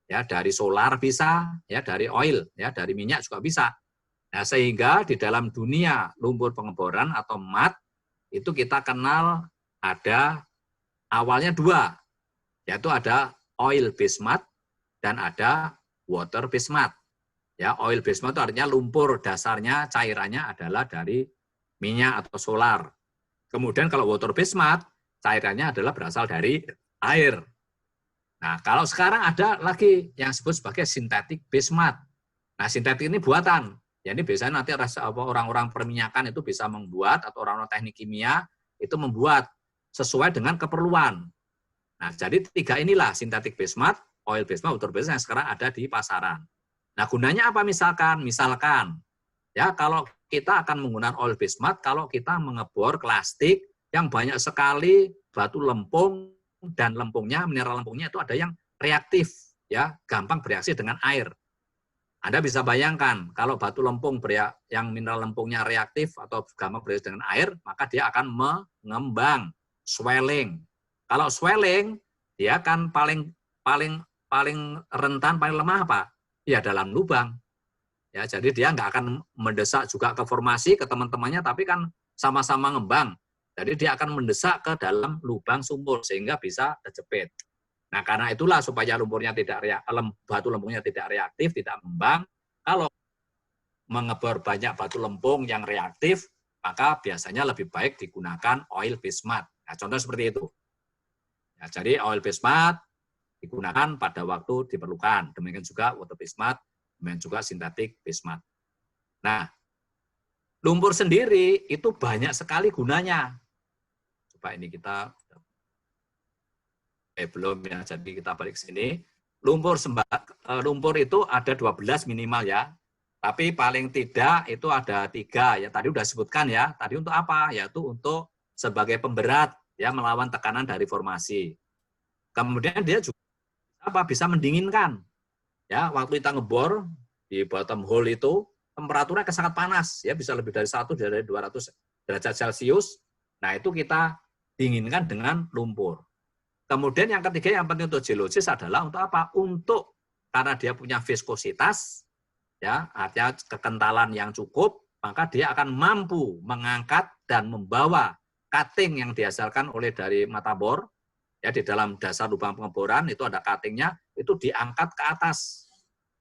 S2: ya dari solar bisa, ya dari oil, ya dari minyak juga bisa. Nah, sehingga di dalam dunia lumpur pengeboran atau mat itu kita kenal ada awalnya dua, yaitu ada oil based mat dan ada water based mat. Ya, oil based mat itu artinya lumpur dasarnya cairannya adalah dari minyak atau solar. Kemudian kalau water based mat, cairannya adalah berasal dari air. Nah, kalau sekarang ada lagi yang disebut sebagai synthetic based mat. Nah, sintetik ini buatan. Ya, ini biasanya nanti orang-orang perminyakan itu bisa membuat, atau orang-orang teknik kimia itu membuat sesuai dengan keperluan. Nah, jadi tiga inilah, synthetic based mat, oil based mat, water based mat yang sekarang ada di pasaran. Nah, gunanya apa misalkan? Misalkan, ya kalau kita akan menggunakan oil based mat kalau kita mengebor plastik yang banyak sekali batu lempung dan lempungnya, mineral lempungnya itu ada yang reaktif, ya gampang bereaksi dengan air. Anda bisa bayangkan kalau batu lempung yang mineral lempungnya reaktif atau gampang bereaksi dengan air, maka dia akan mengembang, swelling. Kalau swelling, dia kan paling rentan, paling lemah apa? Ya dalam lubang. Ya, jadi dia nggak akan mendesak juga ke formasi ke teman-temannya, tapi kan sama-sama ngembang. Jadi dia akan mendesak ke dalam lubang sumur sehingga bisa terjepit. Nah, karena itulah supaya lumpurnya batu lempungnya tidak reaktif, tidak ngembang. Kalau mengebor banyak batu lempung yang reaktif, maka biasanya lebih baik digunakan oil based mat. Nah, contoh seperti itu. Ya, jadi oil based mat digunakan pada waktu diperlukan. Demikian juga water based mat, demikian juga synthetic based mat. Nah, lumpur sendiri itu banyak sekali gunanya. Coba ini kita belum ya, jadi kita balik ke sini. Lumpur itu ada 12 minimal ya. Tapi paling tidak itu ada 3 ya. Tadi udah sebutkan ya. Tadi untuk apa? Yaitu untuk sebagai pemberat ya, melawan tekanan dari formasi. Kemudian dia juga bisa mendinginkan. Ya, waktu kita ngebor di bottom hole itu temperaturnya sangat panas ya, bisa lebih dari 100 dari 200 derajat Celcius. Nah, itu kita dinginkan dengan lumpur. Kemudian yang ketiga yang penting untuk geologis adalah untuk apa? Untuk karena dia punya viskositas ya, artinya kekentalan yang cukup, maka dia akan mampu mengangkat dan membawa cutting yang dihasilkan oleh dari mata bor. Ya, di dalam dasar lubang pengeboran itu ada cuttingnya, itu diangkat ke atas.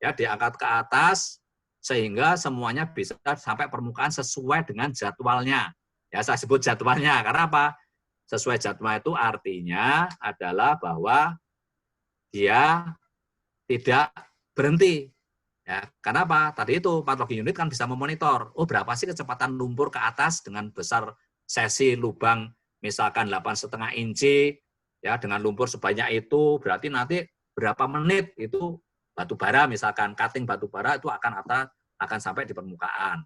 S2: Ya, diangkat ke atas sehingga semuanya bisa sampai permukaan sesuai dengan jadwalnya. Ya, saya sebut jadwalnya karena apa? Sesuai jadwal itu artinya adalah bahwa dia tidak berhenti. Ya, karena apa? Tadi itu patologi unit kan bisa memonitor. Oh, berapa sih kecepatan lumpur ke atas dengan besar sesi lubang misalkan 8,5 inci. Ya, dengan lumpur sebanyak itu berarti nanti berapa menit itu batu bara misalkan cutting batu bara itu akan sampai di permukaan.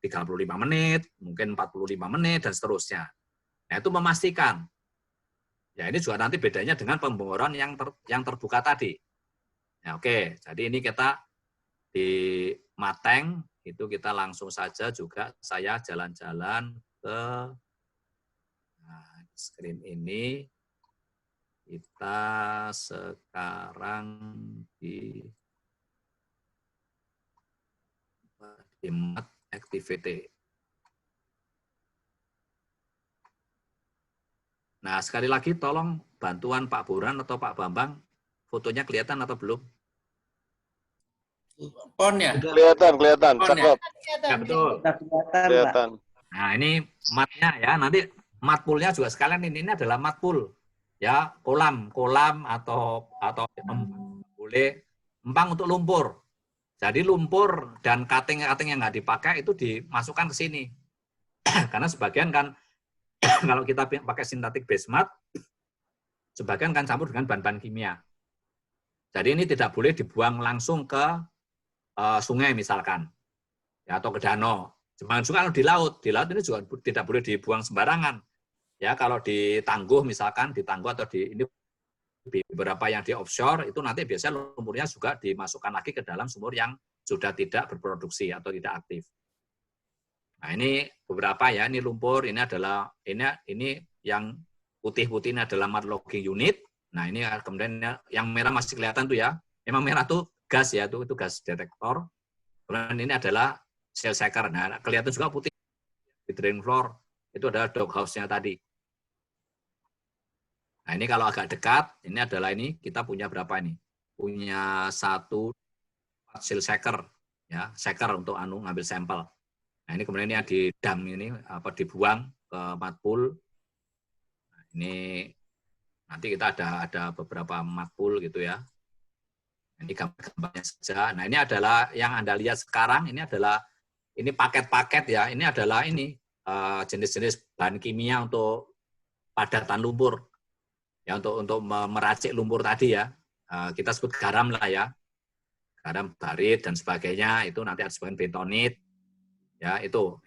S2: 35 menit, mungkin 45 menit dan seterusnya. Nah, itu memastikan. Ya, ini juga nanti bedanya dengan pemboran yang terbuka tadi. Ya, oke, jadi ini kita di Mateng itu kita langsung saja juga saya jalan-jalan ke screen ini. Kita sekarang di mat activity. Nah, sekali lagi tolong bantuan Pak Buran atau Pak Bambang, fotonya kelihatan atau belum?
S1: Pon ya?
S4: Kelihatan, cakep.
S2: Ya, betul.
S4: Kelihatan.
S2: Nah, ini matnya ya, nanti mat poolnya juga sekalian ini adalah mat pool. Ya, kolam atau boleh empang untuk lumpur. Jadi lumpur dan cutting yang nggak dipakai itu dimasukkan ke sini. Karena sebagian kan kalau kita pakai sintetik base mat, sebagian kan campur dengan bahan-bahan kimia. Jadi ini tidak boleh dibuang langsung ke sungai misalkan, ya, atau ke danau. Jangan juga kalau di laut ini juga tidak boleh dibuang sembarangan. Ya, kalau di tangguh misalkan, di tangguh atau ini beberapa yang di offshore itu nanti biasanya lumpurnya juga dimasukkan lagi ke dalam sumur yang sudah tidak berproduksi atau tidak aktif. Nah, ini beberapa ya, ini lumpur, ini adalah ini yang putih-putih ini adalah mud logging unit. Nah, ini kemudian yang merah masih kelihatan tuh ya. Memang merah tuh gas ya, itu gas detektor. Kemudian ini adalah shell shaker. Nah, kelihatan juga putih di drain floor. Itu adalah doghouse-nya tadi. Nah, ini kalau agak dekat, ini adalah ini kita punya berapa ini? Punya 1 shell shaker, ya, shaker untuk ngambil sampel. Nah, ini kemudian ini di dam ini dibuang ke mud pool. Nah, ini nanti kita ada beberapa mud pool gitu ya. Ini gambar-gambarnya saja. Nah, ini adalah yang Anda lihat sekarang, ini adalah ini paket-paket ya. Ini adalah ini jenis-jenis bahan kimia untuk padatan lumpur. Ya, untuk meracik lumpur tadi ya, kita sebut garam lah ya, garam barit dan sebagainya, itu nanti ada sebagian bentonit, ya itu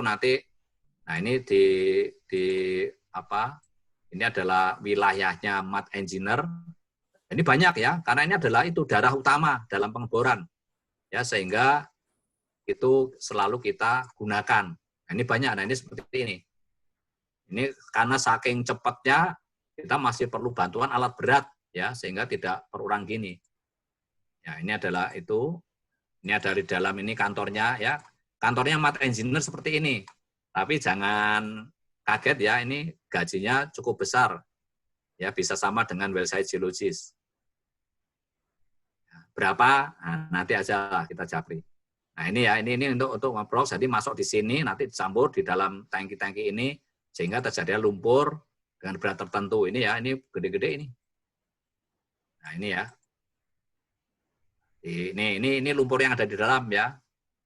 S2: nanti, nah ini ini adalah wilayahnya mud engineer, ini banyak ya, karena ini adalah itu darah utama dalam pengeboran, ya sehingga itu selalu kita gunakan. Nah, ini banyak, nah ini seperti ini karena saking cepatnya kita masih perlu bantuan alat berat ya sehingga tidak berulang gini. Ya, ini adalah itu. Ini ada di dalam ini kantornya ya. Kantornya mud engineer seperti ini. Tapi jangan kaget ya, ini gajinya cukup besar. Ya, bisa sama dengan well site geologist. Berapa? Nah, nanti aja lah kita japri. Nah, ini ya, ini untuk ngobrol, jadi masuk di sini nanti dicampur di dalam tangki-tangki ini sehingga terjadi lumpur dengan berat tertentu. Ini ya, ini gede-gede ini. Nah, ini ya. Ini lumpur yang ada di dalam ya.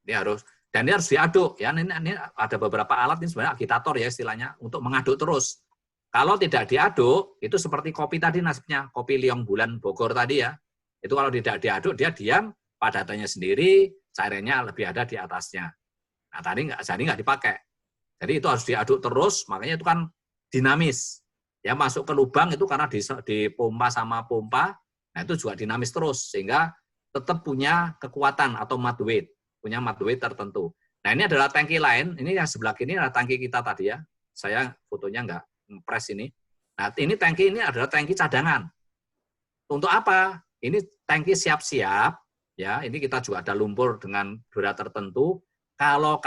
S2: Ini harus diaduk ya. Ini ada beberapa alat ini sebenarnya agitator ya istilahnya untuk mengaduk terus. Kalau tidak diaduk, itu seperti kopi tadi nasibnya, kopi Liong Bulan Bogor tadi ya. Itu kalau tidak diaduk dia diam, padatannya sendiri, cairannya lebih ada di atasnya. Nah, tadi nggak dipakai. Jadi itu harus diaduk terus, makanya itu kan dinamis. Ya, masuk ke lubang itu karena dipompa sama pompa, nah itu juga dinamis terus sehingga tetap punya kekuatan atau mud weight, punya mud weight tertentu. Nah, ini adalah tangki lain, ini yang sebelah kiri adalah tangki kita tadi ya. Saya fotonya nggak ngepres ini. Nah, ini tangki ini adalah tangki cadangan. Untuk apa? Ini tangki siap-siap ya. Ini kita juga ada lumpur dengan berat tertentu. Kalau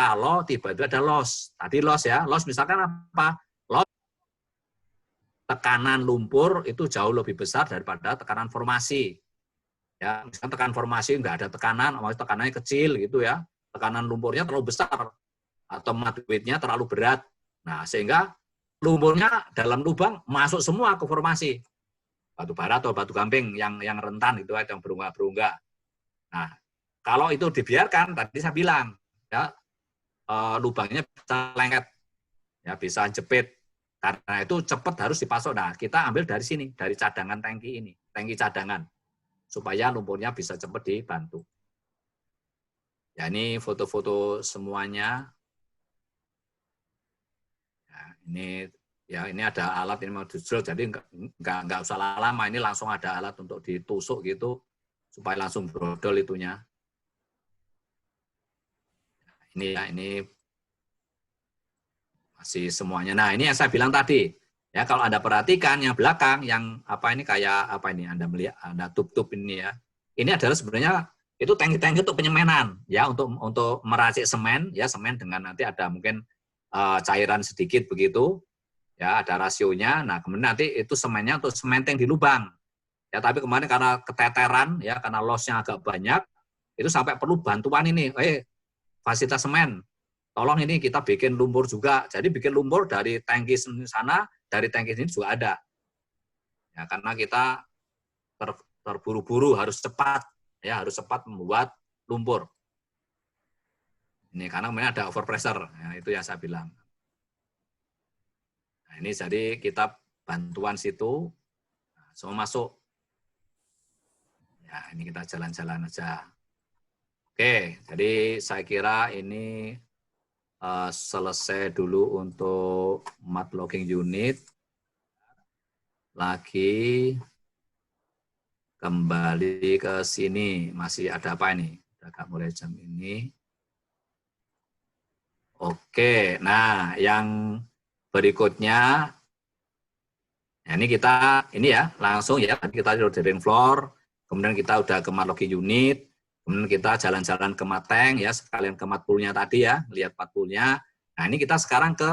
S2: tiba-tiba ada loss. Tadi loss ya. Loss misalkan apa? Loss tekanan lumpur itu jauh lebih besar daripada tekanan formasi. Ya, misalkan tekanan formasi nggak ada tekanan, tekanannya kecil gitu ya. Tekanan lumpurnya terlalu besar atau mud weight-nya terlalu berat. Nah, sehingga lumpurnya dalam lubang masuk semua ke formasi. Batu bara atau batu gamping yang rentan itu yang berunggah-berunggah. Nah, kalau itu dibiarkan, tadi saya bilang, ya lubangnya bisa lengket, ya bisa jepit. Karena itu cepat harus dipasok. Nah, kita ambil dari sini, dari cadangan tangki ini, tangki cadangan, supaya lumpurnya bisa cepat dibantu. Ya, ini foto-foto semuanya. Ya, ini ada alat ini mau di-drill, jadi nggak usah lama, ini langsung ada alat untuk ditusuk gitu, supaya langsung brodol itunya. Ini masih semuanya. Nah, ini yang saya bilang tadi. Ya, kalau Anda perhatikan yang belakang, yang apa ini kayak apa ini? Anda melihat ada tub-tub ini ya. Ini adalah sebenarnya itu tangki-tangki untuk penyemenan ya, untuk meracik semen ya, semen dengan nanti ada mungkin cairan sedikit begitu. Ya, ada rasionya. Nah, kemudian nanti itu semennya untuk sementing di lubang. Ya, tapi kemarin karena keteteran ya, karena loss-nya agak banyak, itu sampai perlu bantuan ini. Fasilitas semen. Tolong ini kita bikin lumpur juga. Jadi bikin lumpur dari tangki sana, dari tangki sini juga ada. Ya, karena kita terburu-buru harus cepat ya, harus cepat membuat lumpur. Ini karena kemudian ada overpressure, ya, itu yang saya bilang. Nah, ini jadi kita bantuan situ, nah, semua masuk. Ya, ini kita jalan-jalan aja. Oke, jadi saya kira ini selesai dulu untuk mat logging unit. Lagi kembali ke sini, masih ada apa ini? Agak mulai jam ini. Oke, nah yang berikutnya, nah ini kita, ini ya, langsung ya, tadi kita udah drilling floor, kemudian kita udah ke mat logging unit, kemudian kita jalan-jalan ke mat tank, ya, sekalian ke mat poolnya tadi ya, lihat mat poolnya. Nah ini kita sekarang ke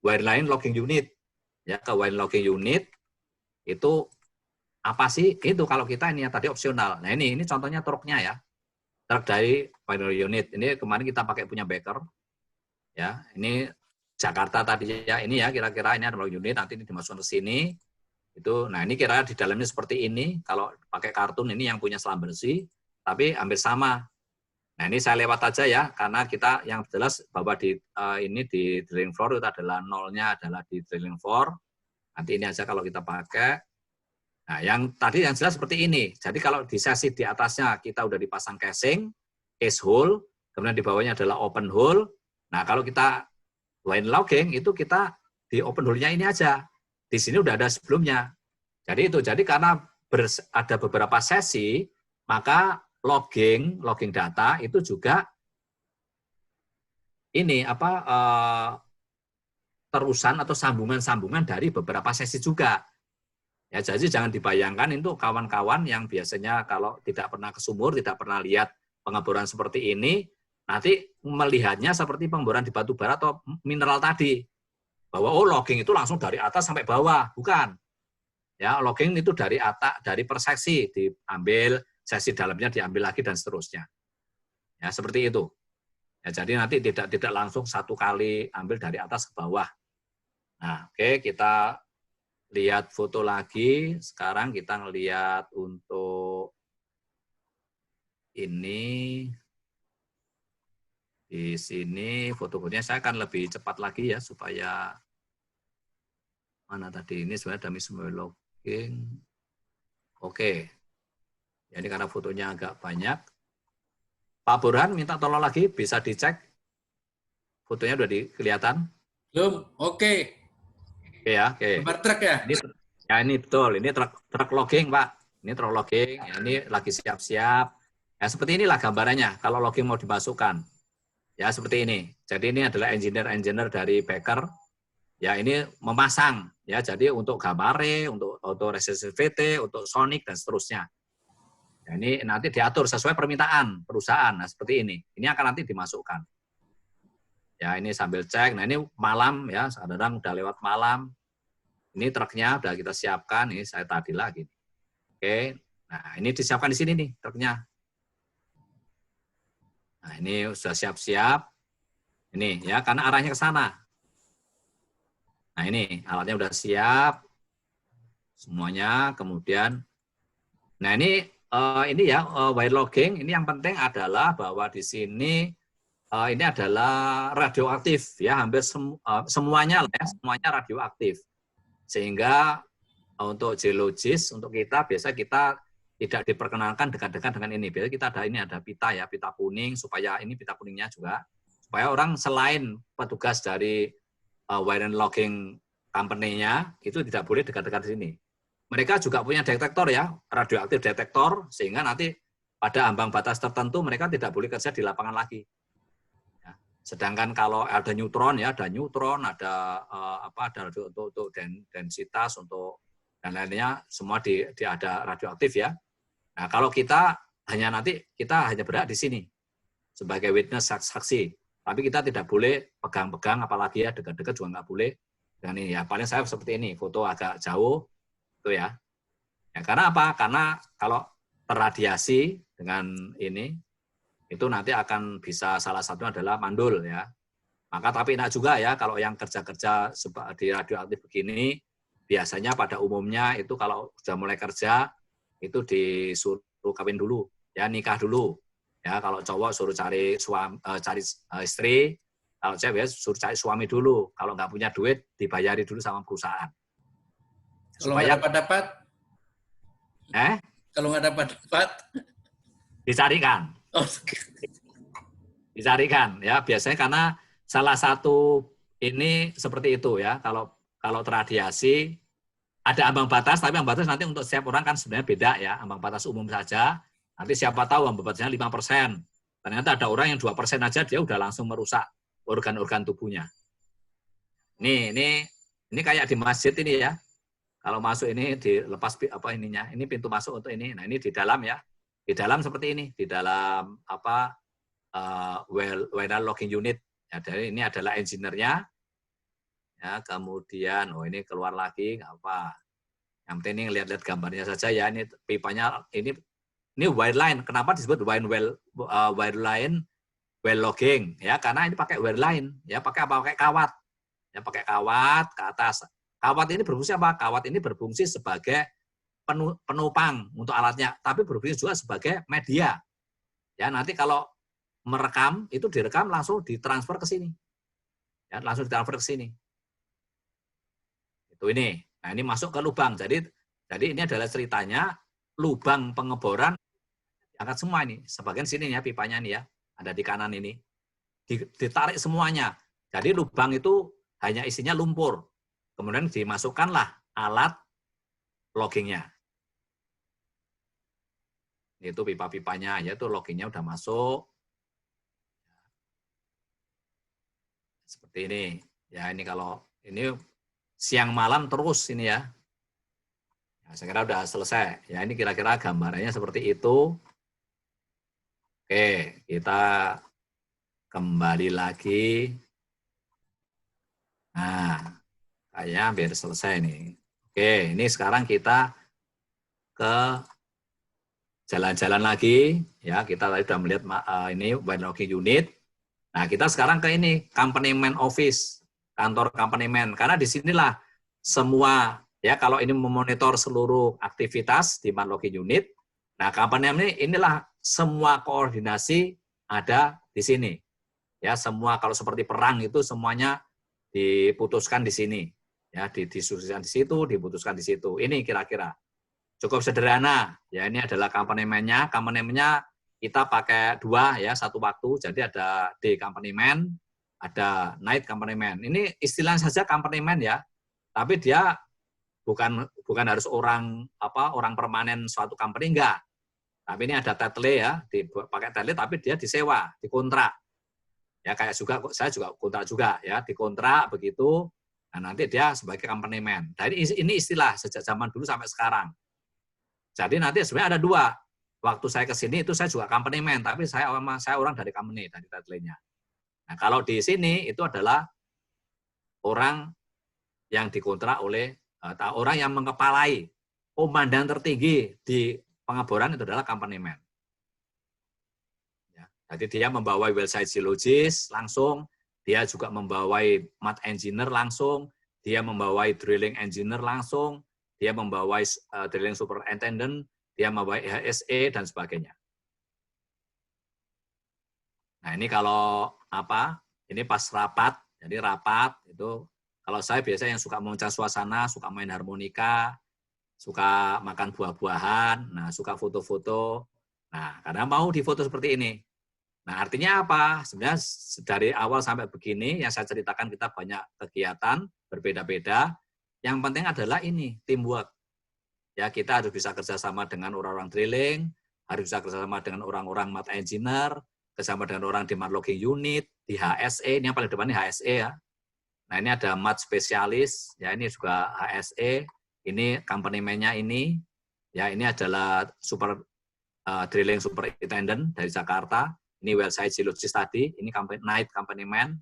S2: wireline logging unit, ya, ke wireline logging unit, itu apa sih? Itu kalau kita ini ya tadi opsional. Nah ini contohnya truknya ya, truk dari wireline unit. Ini kemarin kita pakai punya Baker. Ya, ini Jakarta tadi ya, ini ya kira-kira ini ada unit, nanti ini dimasukkan ke sini. Itu, nah ini kira di dalamnya seperti ini. Kalau pakai kartun ini yang punya selam bersih, tapi hampir sama. Nah ini saya lewat aja ya, karena kita yang jelas bahwa di ini di drilling floor itu adalah nolnya adalah di drilling floor. Nanti ini aja kalau kita pakai. Nah yang tadi yang jelas seperti ini. Jadi kalau di sesi di atasnya kita udah dipasang casing, case hole, kemudian di bawahnya adalah open hole. Nah, kalau kita wireline logging itu kita di open hole-nya ini aja. Di sini udah ada sebelumnya. Jadi itu, jadi karena ada beberapa sesi, maka logging data itu juga ini apa terusan atau sambungan-sambungan dari beberapa sesi juga. Ya, jadi jangan dibayangkan itu kawan-kawan yang biasanya kalau tidak pernah ke sumur, tidak pernah lihat pengeboran seperti ini, nanti melihatnya seperti pengeboran di batu bara atau mineral tadi. Bahwa oh logging itu langsung dari atas sampai bawah, bukan. Ya, logging itu dari atas, dari per seksi diambil, sesi dalamnya diambil lagi dan seterusnya. Ya, seperti itu. Ya, jadi nanti tidak langsung satu kali ambil dari atas ke bawah. Nah, oke, kita lihat foto lagi. Sekarang kita ngelihat untuk ini. Di sini foto-fotonya saya akan lebih cepat lagi ya, supaya mana tadi ini sebenarnya dummy semua logging. Oke, jadi karena fotonya agak banyak. Pak Burhan minta tolong lagi, bisa dicek. Fotonya udah kelihatan?
S1: Belum, oke.
S2: Oke ya, oke.
S1: Gambar truk ya?
S2: Ini betul, ini truk logging Pak. Ini truk logging, ya, ini lagi siap-siap. Ya seperti inilah gambarannya, kalau logging mau dimasukkan. Ya seperti ini. Jadi ini adalah engineer dari Baker. Ya ini memasang. Ya jadi untuk Gamare, untuk auto resistive VT, untuk Sonic dan seterusnya. Ya, ini nanti diatur sesuai permintaan perusahaan. Nah seperti ini. Ini akan nanti dimasukkan. Ya ini sambil cek. Nah ini malam ya. Kadang udah lewat malam. Ini truknya udah kita siapkan. Ini saya tadi lagi. Oke. Nah ini disiapkan di sini nih truknya. Nah, ini sudah siap-siap. Ini ya, karena arahnya ke sana. Nah, ini alatnya udah siap. Semuanya, kemudian nah ini ya wire logging, ini yang penting adalah bahwa di sini ini adalah radioaktif ya, hampir semuanya ya, semuanya radioaktif. Sehingga untuk geologis, untuk kita biasa kita tidak diperkenalkan dekat-dekat dengan ini. Biasanya kita ada pita ya, pita kuning, supaya ini pita kuningnya juga, supaya orang selain petugas dari wireline logging company-nya, itu tidak boleh dekat-dekat sini. Mereka juga punya detektor ya, radioaktif detektor, sehingga nanti pada ambang batas tertentu mereka tidak boleh kerja di lapangan lagi. Ya. Sedangkan kalau ada neutron ya, ada neutron, ada ada untuk densitas, untuk dan lainnya semua ada radioaktif ya. Nah, kalau kita hanya berhak di sini sebagai witness saksi, tapi kita tidak boleh pegang-pegang, apalagi ya dekat-dekat juga nggak boleh. Dan ini ya paling saya seperti ini, foto agak jauh itu ya. Ya karena apa? Karena kalau terradiasi dengan ini, itu nanti akan bisa salah satunya adalah mandul ya. Maka tapi enak juga ya kalau yang kerja-kerja di radioaktif begini, biasanya pada umumnya itu kalau sudah mulai kerja, itu disuruh kawin dulu, ya nikah dulu. Ya, kalau cowok suruh cari istri, kalau cewek suruh cari suami dulu. Kalau nggak punya duit, dibayari dulu sama perusahaan.
S1: Kalau nggak dapat, kalau nggak dapat,
S2: dicarikan.
S1: oh,
S2: Dicarikan ya, biasanya karena salah satu ini seperti itu ya. Kalau terradiasi ada ambang batas, tapi ambang batas nanti untuk setiap orang kan sebenarnya beda ya. Ambang batas umum saja. Nanti siapa tahu ambang batasnya 5%. Ternyata ada orang yang 2% aja dia udah langsung merusak organ-organ tubuhnya. Ini kayak di masjid ini ya. Kalau masuk ini dilepas apa ininya. Ini pintu masuk untuk ini. Nah, ini di dalam ya. Di dalam seperti ini, di dalam apa well logging unit. Ya, jadi ini adalah engineer-nya. Ya, kemudian ini keluar lagi nggak apa. Yang penting ini lihat-lihat gambarnya saja ya. Ini pipanya ini wireline. Kenapa disebut wireline well logging? Ya, karena ini pakai wireline. Ya, pakai apa? Pakai kawat. Ya, pakai kawat ke atas. Kawat ini berfungsi apa? Kawat ini berfungsi sebagai penopang untuk alatnya, tapi berfungsi juga sebagai media. Ya, nanti kalau merekam, itu direkam langsung ditransfer ke sini. Ya, langsung ditransfer ke sini. Itu ini. Nah, ini masuk ke lubang. Jadi ini adalah ceritanya lubang pengeboran diangkat semua ini. Sebagian sini ya pipanya nih ya, ada di kanan ini. Ditarik semuanya. Jadi lubang itu hanya isinya lumpur. Kemudian dimasukkanlah alat loggingnya. Itu pipa-pipanya, yaitu loggingnya udah masuk. Seperti ini. Ya, ini kalau ini siang malam terus ini ya. Nah, saya kira udah selesai. Ya, ini kira-kira gambarannya seperti itu. Oke, kita kembali lagi. Nah, kayaknya hampir selesai nih. Oke, ini sekarang kita ke jalan-jalan lagi. Ya, kita tadi sudah melihat ini well logging unit. Nah, kita sekarang ke ini, company man office, kantor company man. Karena disinilah semua, ya kalau ini memonitor seluruh aktivitas di man logging unit, nah company man inilah semua koordinasi ada di sini. Ya, semua kalau seperti perang itu semuanya diputuskan di sini. Ya, didiskusikan di situ, diputuskan di situ. Ini kira-kira. Cukup sederhana. Ya, ini adalah company man-nya. Company man-nya kita pakai dua ya, satu waktu. Jadi ada day company man, ada night company man. Ini istilahnya saja company man ya. Tapi dia bukan harus orang permanen suatu company, enggak. Tapi ini ada title ya, dipakai title tapi dia disewa, dikontrak. Ya kayak saya juga kontrak juga ya, dikontrak begitu. Nah, nanti dia sebagai company man. Jadi ini istilah sejak zaman dulu sampai sekarang. Jadi nanti sebenarnya ada dua. Waktu saya ke sini itu saya juga company man, tapi saya orang dari company, dari title-nya. Nah, kalau di sini itu adalah orang yang dikontrak oleh orang yang mengepalai komandan tertinggi di pengeboran itu adalah company man. Ya, jadi dia membawai well site geologist langsung, dia juga membawai mud engineer langsung, dia membawai drilling engineer langsung, dia membawai drilling superintendent, dia membawai HSE dan sebagainya. Nah, ini kalau ini pas rapat, jadi rapat itu kalau saya biasanya yang suka memecah suasana, suka main harmonika, suka makan buah-buahan, nah suka foto-foto. Nah, karena mau difoto seperti ini. Nah, artinya apa? Sebenarnya dari awal sampai begini yang saya ceritakan kita banyak kegiatan berbeda-beda. Yang penting adalah ini teamwork. Ya, kita harus bisa kerjasama dengan orang-orang drilling, harus bisa kerjasama dengan orang-orang mud engineer, kerjasama dengan orang di mud logging unit, di HSE, ini yang paling depan ini HSE ya. Nah, ini ada mud spesialis, ya ini juga HSE, ini company man-nya ini, ya ini adalah drilling superintendent dari Jakarta, ini well site geologist tadi, ini night company man,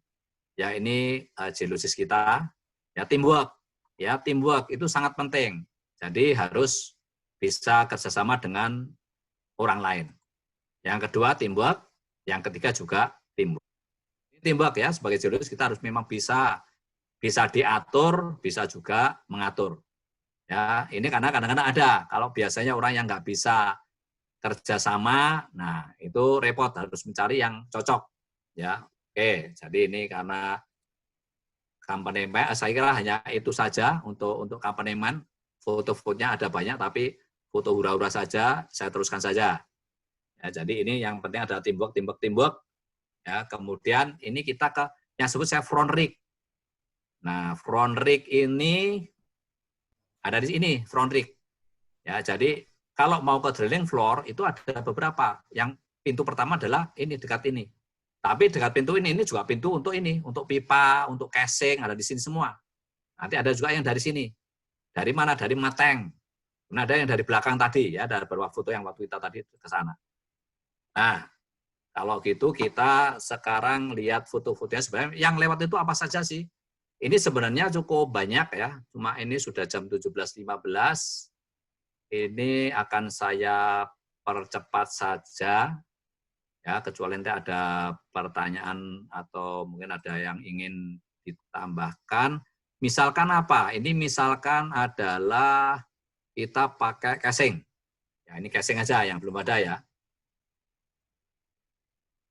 S2: ya ini geologist kita, ya teamwork itu sangat penting. Jadi harus bisa kerjasama dengan orang lain. Yang kedua teamwork, yang ketiga juga teamwork. Teamwork ya, sebagai geologis kita harus memang bisa diatur, bisa juga mengatur. Ya, ini karena kadang-kadang ada, kalau biasanya orang yang nggak bisa kerjasama, nah itu repot, harus mencari yang cocok. Ya, oke. Jadi ini karena company man, saya kira hanya itu saja untuk company man. Foto-fotonya ada banyak, tapi foto hura-hura saja, saya teruskan saja. Ya, jadi ini yang penting ada teamwork. Ya, kemudian ini kita ke yang sebut saya front rig. Nah, front rig ini ada di sini front rig. Ya, jadi kalau mau ke drilling floor itu ada beberapa. Yang pintu pertama adalah ini dekat ini. Tapi dekat pintu ini juga pintu untuk ini, untuk pipa, untuk casing ada di sini semua. Nanti ada juga yang dari sini. Dari mana? Dari mateng. Nah, ada yang dari belakang tadi ya, ada beberapa foto yang waktu kita tadi ke sana. Nah, kalau gitu kita sekarang lihat foto-fotonya sebenarnya yang lewat itu apa saja sih? Ini sebenarnya cukup banyak ya. Cuma ini sudah jam 17.15. Ini akan saya percepat saja, ya, kecuali nanti ada pertanyaan atau mungkin ada yang ingin ditambahkan. Misalkan apa? Ini misalkan adalah kita pakai casing. Ya, ini casing aja yang belum ada ya.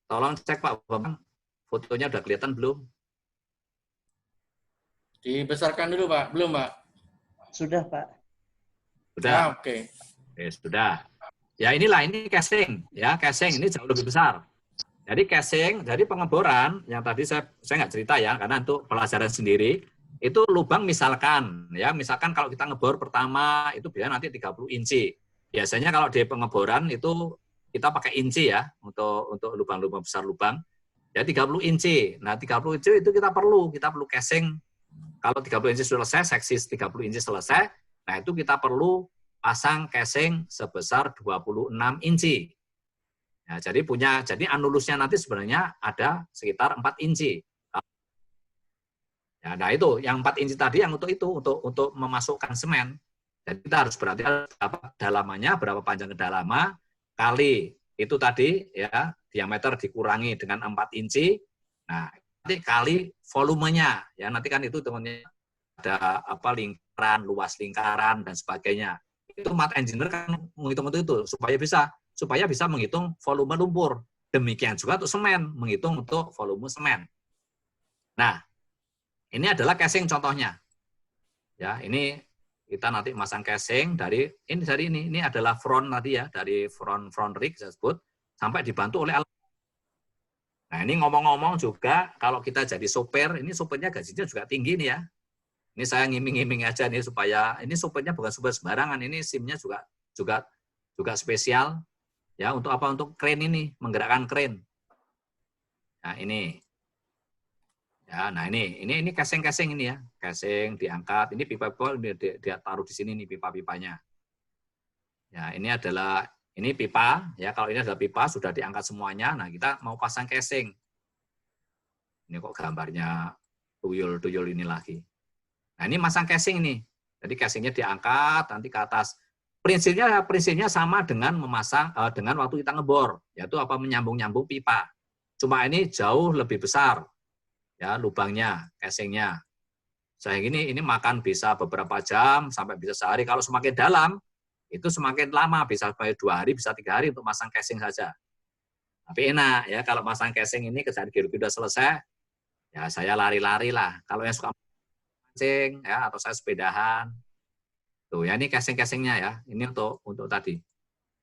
S2: Tolong cek Pak Bambang, fotonya udah kelihatan belum?
S1: Dibesarkan dulu Pak, belum Pak?
S5: Sudah, Pak.
S2: Sudah.
S1: Oke.
S2: Sudah. Ya inilah, ini casing. Ya, casing ini jauh lebih besar. Jadi casing, dari pengeboran, yang tadi saya nggak cerita ya, karena untuk pelajaran sendiri, itu lubang misalkan, ya misalkan kalau kita ngebor pertama, itu biasanya nanti 30 inci. Biasanya kalau di pengeboran itu kita pakai inci ya, untuk lubang-lubang besar lubang. Ya 30 inci. Nah 30 inci itu kita perlu casing. Kalau 30 inci selesai, seksis 30 inci selesai, nah itu kita perlu pasang casing sebesar 26 inci. Ya, jadi anulusnya nanti sebenarnya ada sekitar 4 inci. Ya, nah itu yang 4 inci tadi yang untuk memasukkan semen. Jadi kita harus berarti berapa kedalamannya, berapa panjang kedalaman kali itu tadi ya diameter dikurangi dengan 4 inci. Nah, nanti kali volumenya ya nanti kan itu temannya ada apa lingkaran, luas lingkaran dan sebagainya. Itu mat engineer kan menghitung itu supaya bisa menghitung volume lumpur. Demikian juga untuk semen, menghitung untuk volume semen. Nah, ini adalah casing contohnya. Ya, ini kita nanti masang casing dari ini. Ini adalah front tadi ya, dari front rig saya sebut sampai dibantu oleh alat. Nah, ini ngomong-ngomong juga kalau kita jadi sopir, ini sopirnya gajinya juga tinggi nih ya. Ini saya ngiming-ngiming aja nih supaya ini sopirnya bukan sopir sembarangan, ini SIM-nya juga spesial ya untuk apa? Untuk crane ini, menggerakkan crane. Nah, ini. Ya, nah ini casing ini ya. Casing diangkat, ini pipa-pipa dia taruh di sini nih pipa-pipanya. Ya, ini pipa ya, kalau ini adalah pipa sudah diangkat semuanya. Nah, kita mau pasang casing. Ini kok gambarnya tuyul-tuyul ini lagi. Nah, ini masang casing nih. Jadi casingnya diangkat nanti ke atas. Prinsipnya sama dengan memasang dengan waktu kita ngebor, yaitu apa menyambung-nyambung pipa. Cuma ini jauh lebih besar. Ya, lubangnya, casingnya. Sehingga ini makan bisa beberapa jam sampai bisa sehari. Kalau semakin dalam, itu semakin lama, bisa sampai 2 hari, bisa 3 hari untuk masang casing saja. Tapi enak ya kalau masang casing ini kerjaan geologi sudah selesai, ya saya lari-lari lah. Kalau yang suka mancing ya atau saya sepedahan. Tuh ya ini casing-casingnya ya. Ini untuk tadi.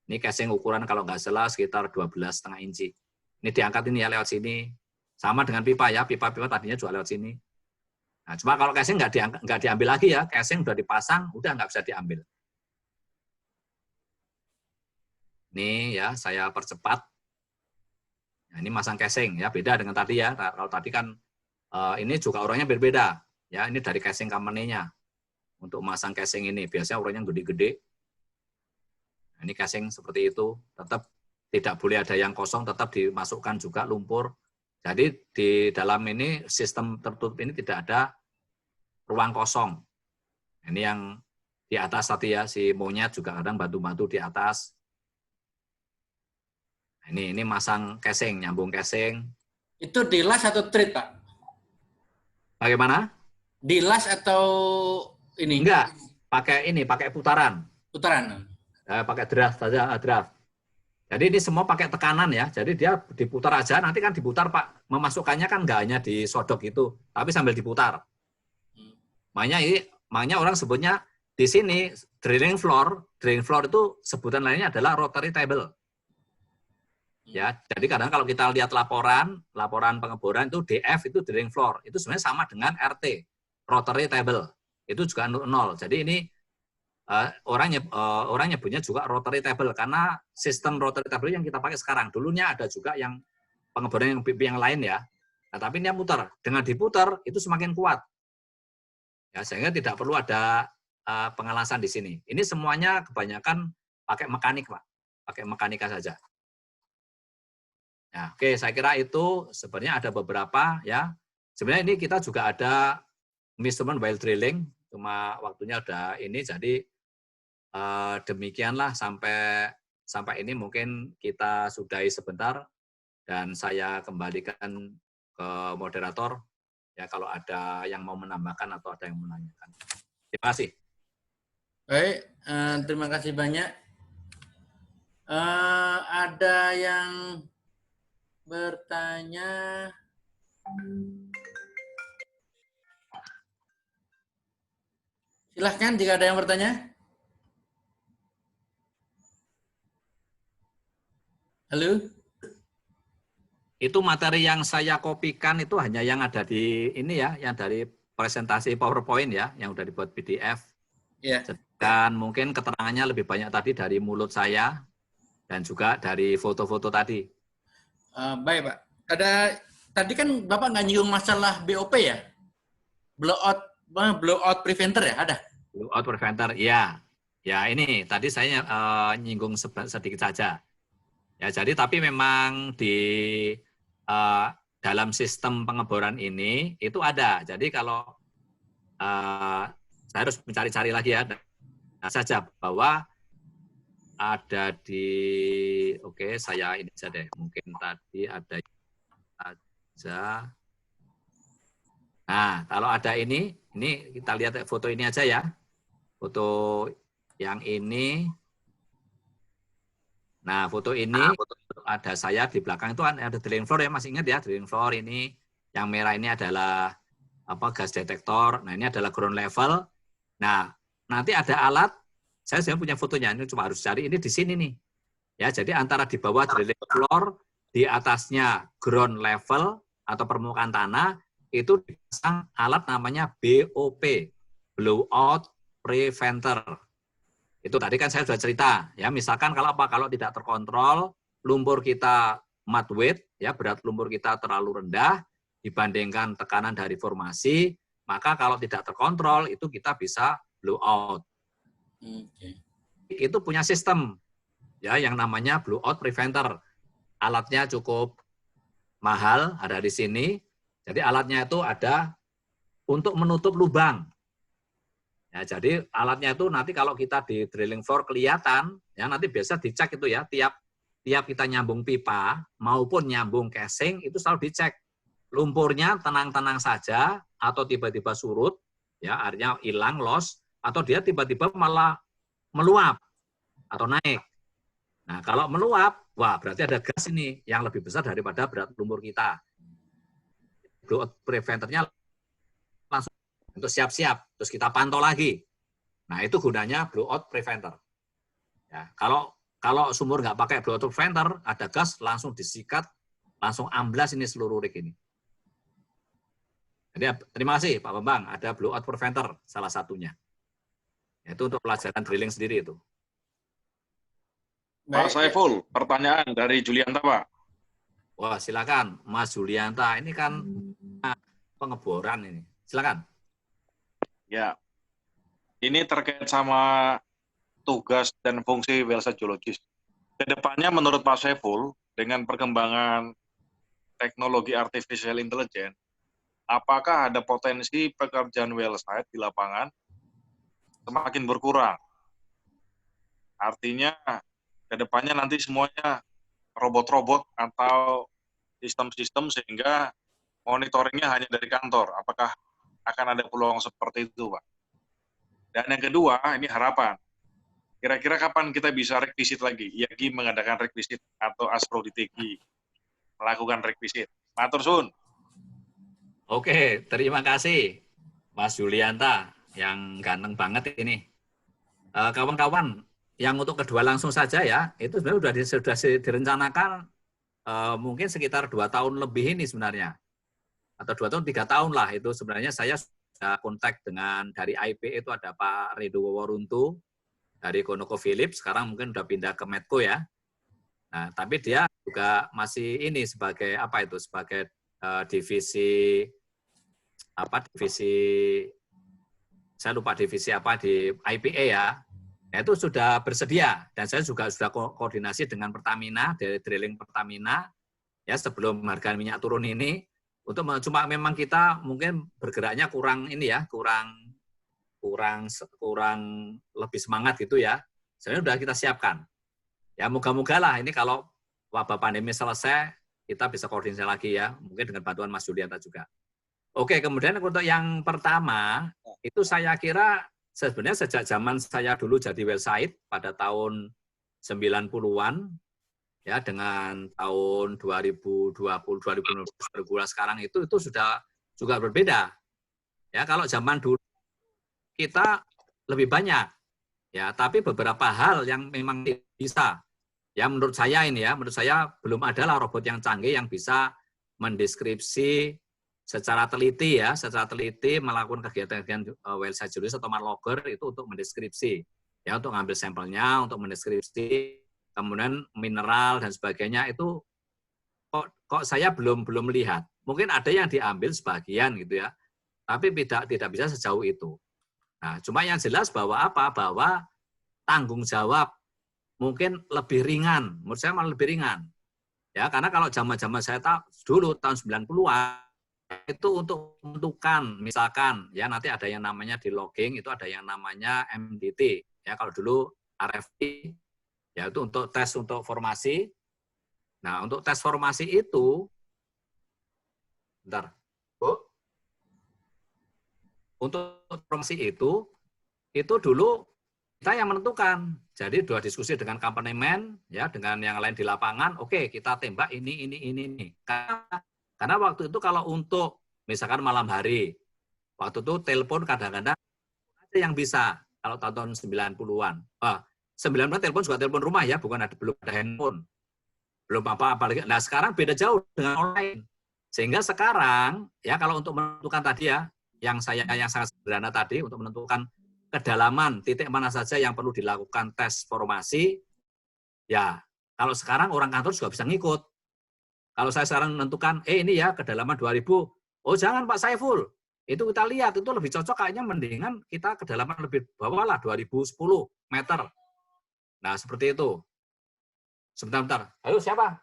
S2: Ini casing ukuran kalau nggak salah sekitar 12,5 inci. Ini diangkat ini ya lewat sini. Sama dengan pipa ya, pipa-pipa tadinya juga lewat sini. Nah, cuma kalau casing nggak diambil lagi ya, casing udah dipasang, udah nggak bisa diambil. Ini ya, saya percepat. Nah, ini masang casing ya, beda dengan tadi ya. Kalau tadi kan ini juga orangnya berbeda. Ya, ini dari casing company-nya. Untuk masang casing ini, biasanya orangnya gede-gede. Nah, ini casing seperti itu, tetap tidak boleh ada yang kosong, tetap dimasukkan juga lumpur. Jadi di dalam ini sistem tertutup ini tidak ada ruang kosong. Ini yang di atas tadi ya, si monyet juga kadang bantu-bantu di atas. Ini masang casing, nyambung casing.
S1: Itu dilas atau treat, Pak?
S2: Bagaimana?
S1: Dilas atau ini?
S2: Enggak, pakai putaran.
S1: Putaran.
S2: Pakai draft saja, draft. Jadi ini semua pakai tekanan ya. Jadi dia diputar aja, nanti kan diputar Pak. Memasukkannya kan nggak hanya disodok itu, tapi sambil diputar. Makanya orang sebutnya di sini drilling floor itu sebutan lainnya adalah rotary table. Ya, jadi kadang kalau kita lihat laporan pengeboran itu DF itu drilling floor, itu sebenarnya sama dengan RT, rotary table. Itu juga 0. Jadi ini orang nyebutnya juga rotary table karena sistem rotary table yang kita pakai sekarang. Dulunya ada juga yang pengeboran yang lain ya. Nah, tapi ini putar. Dengan diputar itu semakin kuat. Ya, sehingga tidak perlu ada pengelasan di sini. Ini semuanya kebanyakan pakai mekanik, Pak. Pakai mekanika saja. Nah, oke, saya kira itu sebenarnya ada beberapa ya. Sebenarnya ini kita juga ada measurement while drilling, cuma waktunya udah ini, jadi demikianlah sampai ini mungkin kita sudahi sebentar dan saya kembalikan ke moderator ya kalau ada yang mau menambahkan atau ada yang menanyakan. Terima kasih.
S1: Baik, terima kasih banyak. Ada yang bertanya? Silahkan jika ada yang bertanya. Halo?
S2: Itu materi yang saya kopikan itu hanya yang ada di ini ya, yang dari presentasi PowerPoint ya, yang udah dibuat PDF.
S1: Ya.
S2: Dan mungkin keterangannya lebih banyak tadi dari mulut saya dan juga dari foto-foto tadi.
S1: Baik, Pak. Tadi kan Bapak nggak nyinggung masalah BOP ya? Blowout preventer ya? Ada?
S2: Blowout preventer, ya. Ya ini tadi saya nyinggung sedikit saja. Ya, jadi tapi memang di dalam sistem pengeboran ini itu ada. Jadi kalau saya harus mencari-cari lagi ya, saja bahwa ada di, oke saya ini saja deh, mungkin tadi ada aja. Nah, kalau ada ini kita lihat foto ini aja ya, foto yang ini. Nah, foto ini ada saya di belakang itu ada drilling floor ya, masih ingat ya, drilling floor ini yang merah ini adalah gas detektor. Nah, ini adalah ground level. Nah, nanti ada alat, saya punya fotonya, ini cuma harus cari ini di sini nih. Ya, jadi antara di bawah drilling floor, di atasnya ground level atau permukaan tanah itu dipasang alat namanya BOP, blowout preventer. Itu tadi kan saya sudah cerita, ya misalkan kalau tidak terkontrol, lumpur kita mud weight, ya berat lumpur kita terlalu rendah dibandingkan tekanan dari formasi, maka kalau tidak terkontrol itu kita bisa blowout. Itu punya sistem, ya yang namanya blowout preventer. Alatnya cukup mahal, ada di sini. Jadi alatnya itu ada untuk menutup lubang. Ya, jadi alatnya itu nanti kalau kita di drilling floor kelihatan, ya nanti biasa dicek itu ya, tiap kita nyambung pipa maupun nyambung casing itu selalu dicek. Lumpurnya tenang-tenang saja atau tiba-tiba surut, ya artinya hilang, loss, atau dia tiba-tiba malah meluap atau naik. Nah, kalau meluap, wah berarti ada gas ini yang lebih besar daripada berat lumpur kita. Blowout preventernya langsung untuk siap-siap, terus kita pantau lagi. Nah, itu gunanya blowout preventer. Ya, kalau sumur nggak pakai blowout preventer, ada gas langsung disikat, langsung amblas ini seluruh rig ini. Jadi terima kasih Pak Bambang, ada blowout preventer salah satunya. Itu untuk pelajaran drilling sendiri itu.
S6: Pak Saiful, pertanyaan dari Julianta, Pak.
S2: Wah, silakan Mas Julianta. Ini kan pengeboran ini. Silakan.
S6: Ya, ini terkait sama tugas dan fungsi well site geologis. Kedepannya menurut Pak Saiful, dengan perkembangan teknologi artificial intelligence, apakah ada potensi pekerjaan well site di lapangan semakin berkurang? Artinya, kedepannya nanti semuanya robot-robot atau sistem-sistem sehingga monitoringnya hanya dari kantor. Apakah akan ada peluang seperti itu, Pak? Dan yang kedua, ini harapan. Kira-kira kapan kita bisa rekvisit lagi? IAGI mengadakan rekvisit atau Asproditek melakukan rekvisit. Matur suwun.
S2: Oke, terima kasih Mas Yulianta yang ganteng banget ini. Kawan-kawan, yang untuk kedua langsung saja ya, itu sebenarnya sudah direncanakan mungkin sekitar 2 tahun lebih ini sebenarnya. Atau 2 tahun, 3 tahun lah itu sebenarnya saya sudah kontak dengan dari IP itu ada Pak Rido Waworuntu dari ConocoPhillips, sekarang mungkin udah pindah ke Medco ya. Nah, tapi dia juga masih ini sebagai apa itu, sebagai divisi saya lupa divisi apa di IPA ya. Nah, itu sudah bersedia dan saya juga sudah koordinasi dengan Pertamina dari drilling Pertamina ya sebelum harga minyak turun ini untuk cuma memang kita mungkin bergeraknya kurang ini ya, kurang lebih semangat gitu ya. Sebenarnya sudah kita siapkan. Ya moga-moga lah ini kalau wabah pandemi selesai kita bisa koordinasi lagi ya, mungkin dengan bantuan Mas Yulianta juga. Oke, kemudian untuk yang pertama, itu saya kira sebenarnya sejak zaman saya dulu jadi well site pada tahun 90-an, ya dengan tahun 2020, 2019 sekarang itu sudah juga berbeda. Ya, kalau zaman dulu kita lebih banyak, ya, tapi beberapa hal yang memang bisa. Ya, menurut saya ini ya, menurut saya belum adalah robot yang canggih yang bisa mendeskripsi secara teliti ya, secara teliti melakukan kegiatan-kegiatan well site geologis atau marlogger itu untuk mendeskripsi, ya untuk ngambil sampelnya, untuk mendeskripsi, kemudian mineral dan sebagainya itu kok saya belum lihat. Mungkin ada yang diambil sebagian gitu ya, tapi tidak bisa sejauh itu. Nah, cuma yang jelas bahwa apa? Bahwa tanggung jawab mungkin lebih ringan, menurut saya malah lebih ringan. Ya, karena kalau zaman-zaman saya dulu tahun 90-an itu untuk menentukan misalkan ya nanti ada yang namanya di logging itu ada yang namanya MDT ya kalau dulu RFT ya itu untuk tes untuk formasi. Nah untuk tes formasi itu untuk formasi itu dulu kita yang menentukan. Jadi dua diskusi dengan company man ya dengan yang lain di lapangan. Oke kita tembak ini. Karena waktu itu kalau untuk misalkan malam hari, waktu itu telepon kadang-kadang ada yang bisa kalau tahun 90-an. 90-an telepon juga telepon rumah ya, belum ada handphone. Belum apa-apa. Nah, sekarang beda jauh dengan online. Sehingga sekarang ya kalau untuk menentukan tadi ya, yang sangat sederhana tadi untuk menentukan kedalaman titik mana saja yang perlu dilakukan tes formasi, ya kalau sekarang orang kantor juga bisa ngikut. Kalau saya sekarang menentukan, ini ya kedalaman 2000, oh jangan Pak Saiful, itu kita lihat, itu lebih cocok kayaknya mendingan kita kedalaman lebih bawah lah, 2010 meter. Nah seperti itu. Sebentar. Halo siapa?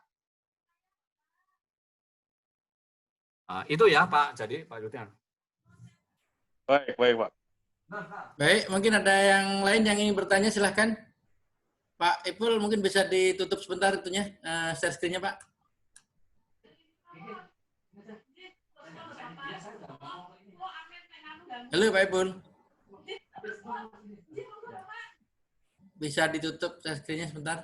S2: Nah, itu ya Pak, jadi Pak Yudian.
S6: Baik Pak.
S1: Baik, mungkin ada yang lain yang ingin bertanya, silahkan. Pak Ipul mungkin bisa ditutup sebentar itunya, share screen-nya Pak. Halo Pak Ipul. Bisa ditutup share screen-nya sebentar?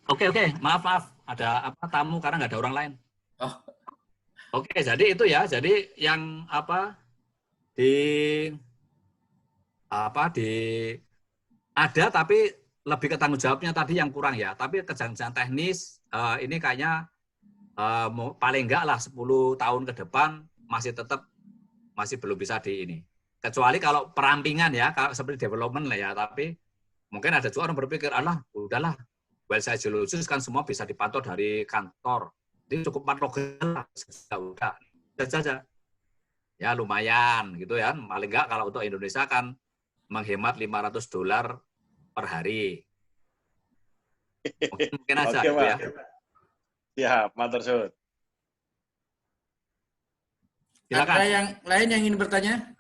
S2: Oke. Maaf. Ada apa tamu karena nggak ada orang lain.
S1: Oh.
S2: Oke, jadi itu ya. Jadi yang ada tapi lebih ke tanggung jawabnya tadi yang kurang ya. Tapi kejanggalan teknis ini kayaknya paling enggak lah 10 tahun ke depan masih belum bisa di ini. Kecuali kalau perampingan ya, kalau seperti development lah ya. Tapi mungkin ada juga orang berpikir, udahlah, well site geologis kan semua bisa dipantau dari kantor. Ini cukup marlogger lah, udah saja. Ya lumayan gitu ya. Paling enggak kalau untuk Indonesia kan menghemat $500 per hari. Mungkin aja
S6: Oke,
S2: gitu ya.
S6: Siap, matur suwun.
S2: Silakan.
S1: Ada yang lain yang ingin bertanya?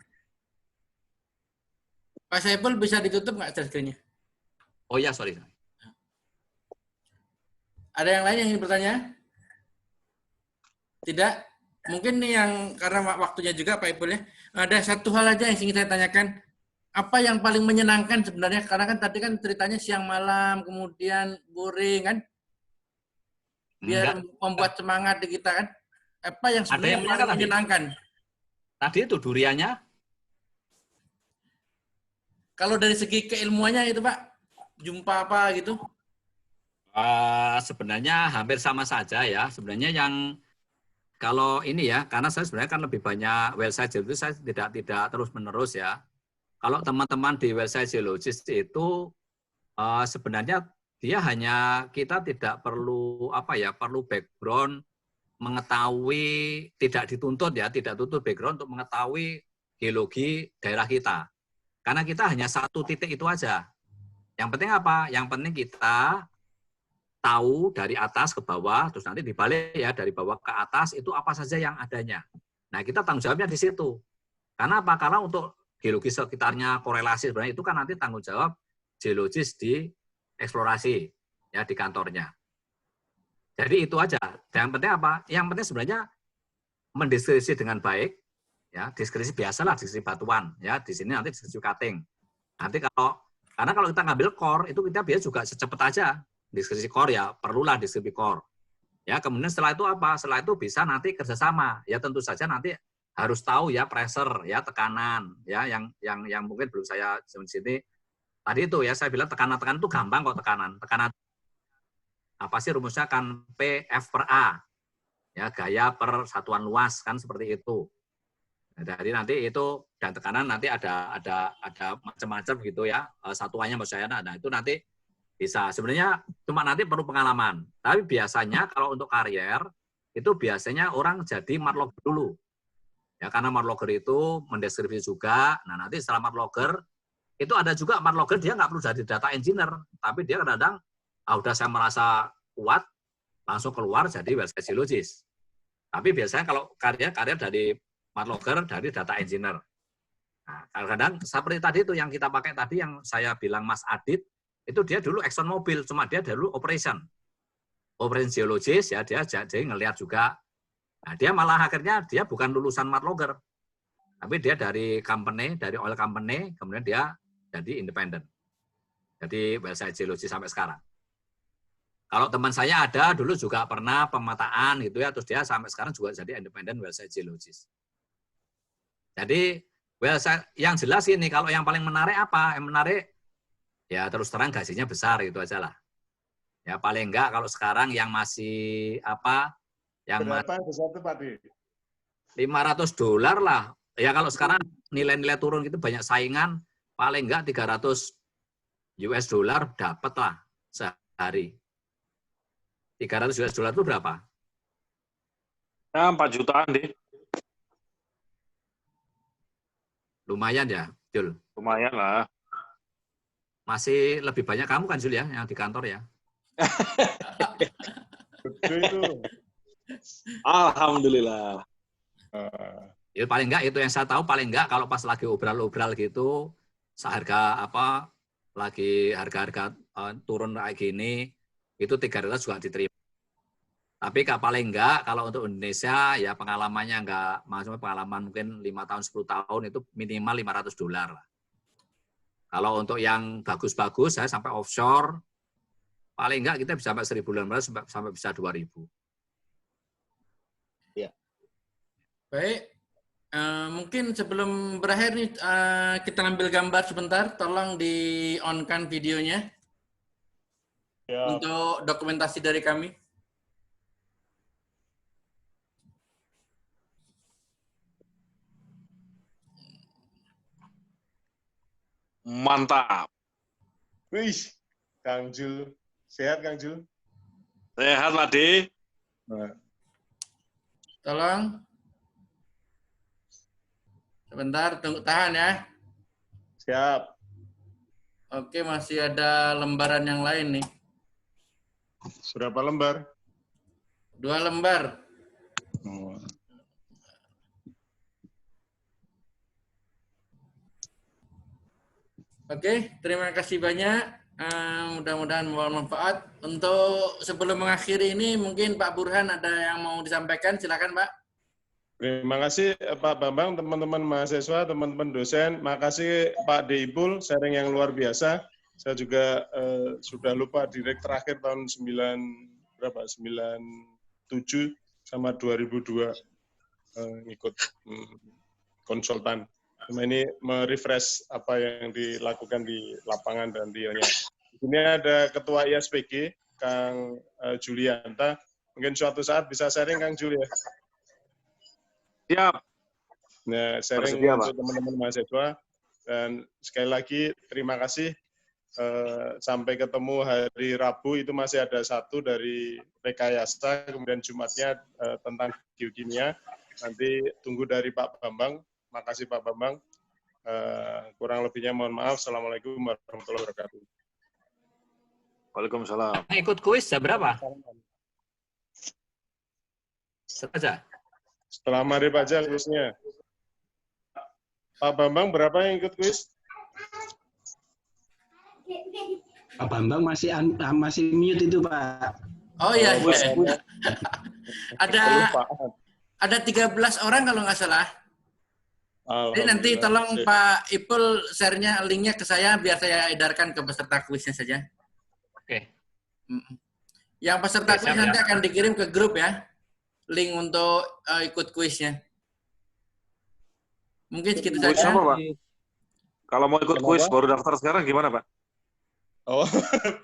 S1: Pak Saiful bisa ditutup nggak share screen-nya?
S2: Oh ya, sorry.
S1: Ada yang lain yang ingin bertanya? Tidak? Mungkin nih yang karena waktunya juga Pak Ipul ya. Ada satu hal aja yang ingin saya tanyakan. apa yang paling menyenangkan sebenarnya? Karena kan tadi kan ceritanya siang malam, kemudian boring kan, biar
S2: Enggak.
S1: membuat semangat di kita kan. Apa yang
S2: Ada
S1: sebenarnya
S2: yang
S1: yang paling
S2: menyenangkan tadi.
S1: menyenangkan?
S2: Tadi itu duriannya.
S1: Kalau dari segi keilmuannya itu Pak, jumpa apa gitu?
S2: Sebenarnya hampir sama saja ya. Sebenarnya yang kalau ini ya, karena saya sebenarnya kan lebih banyak website itu saya tidak terus menerus ya. Kalau teman-teman di website geologis itu sebenarnya dia hanya kita tidak perlu apa ya, perlu background mengetahui, tidak dituntut ya, tidak tuntut background untuk mengetahui geologi daerah kita. Karena kita hanya satu titik itu aja. Yang penting apa? Yang penting kita tahu dari atas ke bawah, terus nanti dibalik ya, dari bawah ke atas itu apa saja yang adanya. Nah, kita tanggung jawabnya di situ. Karena apa? Karena untuk geologi sekitarnya korelasi sebenarnya itu kan nanti tanggung jawab geologis di eksplorasi ya di kantornya. Jadi itu aja. Yang penting apa? Yang penting sebenarnya mendeskripsi dengan baik ya, deskripsi biasalah, deskripsi batuan ya. Di sini nanti deskripsi cutting. Nanti karena kalau kita ngambil core itu kita biasa juga secepat aja. Deskripsi core ya, perlulah deskripsi core. Ya, kemudian setelah itu apa? Setelah itu bisa nanti kerjasama. Ya tentu saja nanti harus tahu ya pressure ya, tekanan ya, yang mungkin belum saya di sini. Tadi itu ya saya bilang tekanan itu gampang kok tekanan. Tekanan apa sih rumusnya kan PF per A. Ya, gaya per satuan luas kan seperti itu. Nah, dari nanti itu dan tekanan nanti ada macam-macam gitu ya. Satuannya maksud saya. Nah, itu nanti bisa. Sebenarnya cuma nanti perlu pengalaman. Tapi biasanya kalau untuk karier itu biasanya orang jadi mart logger dulu. Ya, karena mart logger itu mendeskripsi juga. Nah, nanti setelah mart logger itu ada juga mart logger dia nggak perlu jadi data engineer, tapi dia kadang-kadang udah saya merasa kuat langsung keluar jadi website geologis. Tapi biasanya kalau karier dari mart logger dari data engineer. Nah, kadang-kadang seperti tadi itu yang kita pakai tadi yang saya bilang Mas Adit itu dia dulu Exxon Mobil, cuma dia dulu operation geologis ya, dia jadi ngelihat juga. Nah, dia malah akhirnya dia bukan lulusan mart logger, tapi dia dari company, dari oil company, kemudian dia jadi independen. Jadi website geologi sampai sekarang. Kalau teman saya ada dulu juga pernah pemetaan gitu ya, terus dia sampai sekarang juga jadi independen website geologis. Jadi website yang jelas ini, kalau yang paling menarik apa? Yang menarik ya terus terang gajinya besar itu aja lah. Ya paling enggak kalau sekarang yang masih apa? Yang
S4: Berapa besar itu Pak Di?
S2: $500 lah. Ya kalau sekarang nilai-nilai turun gitu banyak saingan, paling enggak $300 dapat lah sehari. $300 itu berapa?
S6: Ya, 4 jutaan deh.
S2: Lumayan ya, Jul.
S6: Lumayan lah.
S2: Masih lebih banyak kamu kan, Jul ya, yang di kantor ya?
S4: Betul itu.
S6: Alhamdulillah.
S2: Ya paling enggak itu yang saya tahu paling enggak kalau pas lagi obral-obral gitu seharga apa lagi harga-harga turun kayak gini itu 300 juga diterima. Tapi paling enggak kalau untuk Indonesia ya pengalamannya enggak, maksudnya pengalaman mungkin 5 tahun 10 tahun itu minimal $500 lah. Kalau untuk yang bagus-bagus saya sampai offshore paling enggak kita bisa sampai 1.500 sampai bisa 2.000.
S6: Ya.
S1: Baik. Mungkin sebelum berakhir nih kita ambil gambar sebentar, tolong di on-kan videonya
S4: Ya.
S1: untuk dokumentasi dari kami.
S6: Mantap.
S4: Wih, Kang Jul. Sehat Kang Jul?
S6: Sehat Pak Di.
S4: Nah,
S1: Tolong. Sebentar, tunggu, tahan ya.
S4: siap.
S1: Oke, masih ada lembaran yang lain nih.
S4: Berapa lembar?
S1: 2 lembar.
S4: Oh.
S1: Oke, terima kasih banyak. Mudah-mudahan bermanfaat. Untuk sebelum mengakhiri ini, mungkin Pak Burhan ada yang mau disampaikan. Silakan, Pak.
S7: Terima kasih Pak Bambang, teman-teman mahasiswa, teman-teman dosen. Makasih Pak Deibul, sharing yang luar biasa. Saya juga sudah lupa direct terakhir tahun 97 sama 2002 ngikut konsultan. Cuma ini merefresh apa yang dilakukan di lapangan dan realnya. Di sini ada Ketua ISPG, Kang Julianta. Mungkin suatu saat bisa sharing Kang Jul ya.
S6: Siap.
S7: Nah, sharing
S6: Bersedia,
S7: untuk teman-teman mahasiswa. Dan sekali lagi terima kasih. Sampai ketemu hari Rabu itu masih ada satu dari rekayasa, kemudian Jumatnya tentang geokimia. Nanti tunggu dari Pak Bambang. Makasih Pak Bambang. Kurang lebihnya mohon maaf. Assalamualaikum warahmatullahi wabarakatuh.
S6: Waalaikumsalam.
S2: Ikut kuis jam berapa? Saja.
S7: Setelah maghrib aja kuisnya. Pak Bambang berapa yang ikut kuis?
S3: Pak Bambang masih mute itu, Pak.
S1: Oh iya. Ada 13 orang kalau nggak salah. Jadi nanti tolong Pak Ipul share-nya, linknya ke saya biar saya edarkan ke peserta kuisnya saja.
S2: Oke.
S1: Yang peserta kuis nanti akan dikirim ke grup ya, link untuk ikut kuisnya. Mungkin segitu
S6: Kuis
S1: saja.
S6: apa, Pak? Kalau mau ikut kuis baru daftar sekarang gimana, Pak?
S7: Oh,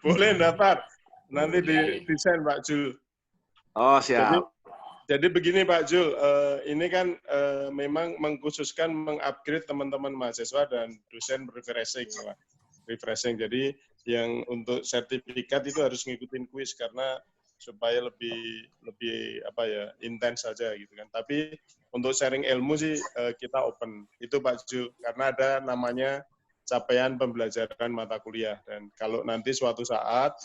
S7: boleh daftar. Nanti desain Pak Jul.
S6: Oh, siap.
S7: Jadi begini Pak Jul, ini kan memang mengkhususkan mengupgrade teman-teman mahasiswa dan dosen refreshing. Jadi yang untuk sertifikat itu harus ngikutin kuis karena supaya lebih intens saja gitu kan. Tapi untuk sharing ilmu sih kita open. Itu Pak Jul, karena ada namanya capaian pembelajaran mata kuliah, dan kalau nanti suatu saat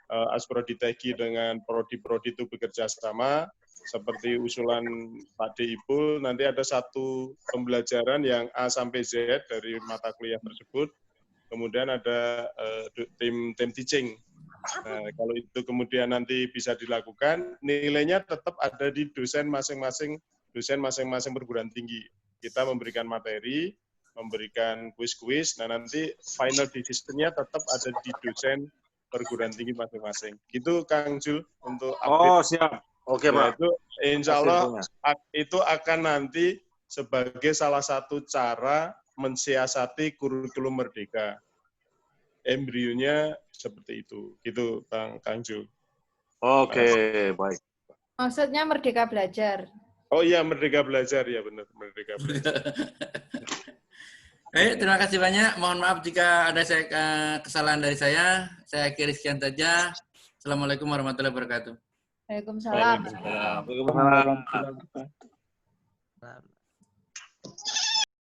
S7: Asprodi-Teki dengan prodi-prodi itu bekerja sama seperti usulan Pak Deibul, nanti ada satu pembelajaran yang A sampai Z dari mata kuliah tersebut, kemudian ada tim teaching. Nah, kalau itu kemudian nanti bisa dilakukan, nilainya tetap ada di dosen masing-masing perguruan tinggi. Kita memberikan materi, memberikan kuis-kuis, nah nanti final decision-nya tetap ada di dosen perguruan tinggi masing-masing. Gitu Kang Jul untuk update.
S6: Oh, siap. Oke,
S7: Nah,
S6: Pak.
S7: itu insya Allah itu akan nanti sebagai salah satu cara mensiasati kurikulum merdeka. Embrionya seperti itu. Gitu Kang Jul.
S6: Oke, baik.
S8: Maksudnya Merdeka Belajar.
S7: Oh iya, Merdeka Belajar, ya benar, Merdeka Belajar.
S1: Baik, terima kasih banyak. Mohon maaf jika ada kesalahan dari saya. Saya akhiri sekian saja. Assalamualaikum warahmatullahi wabarakatuh.
S8: Waalaikumsalam.
S6: Waalaikumsalam.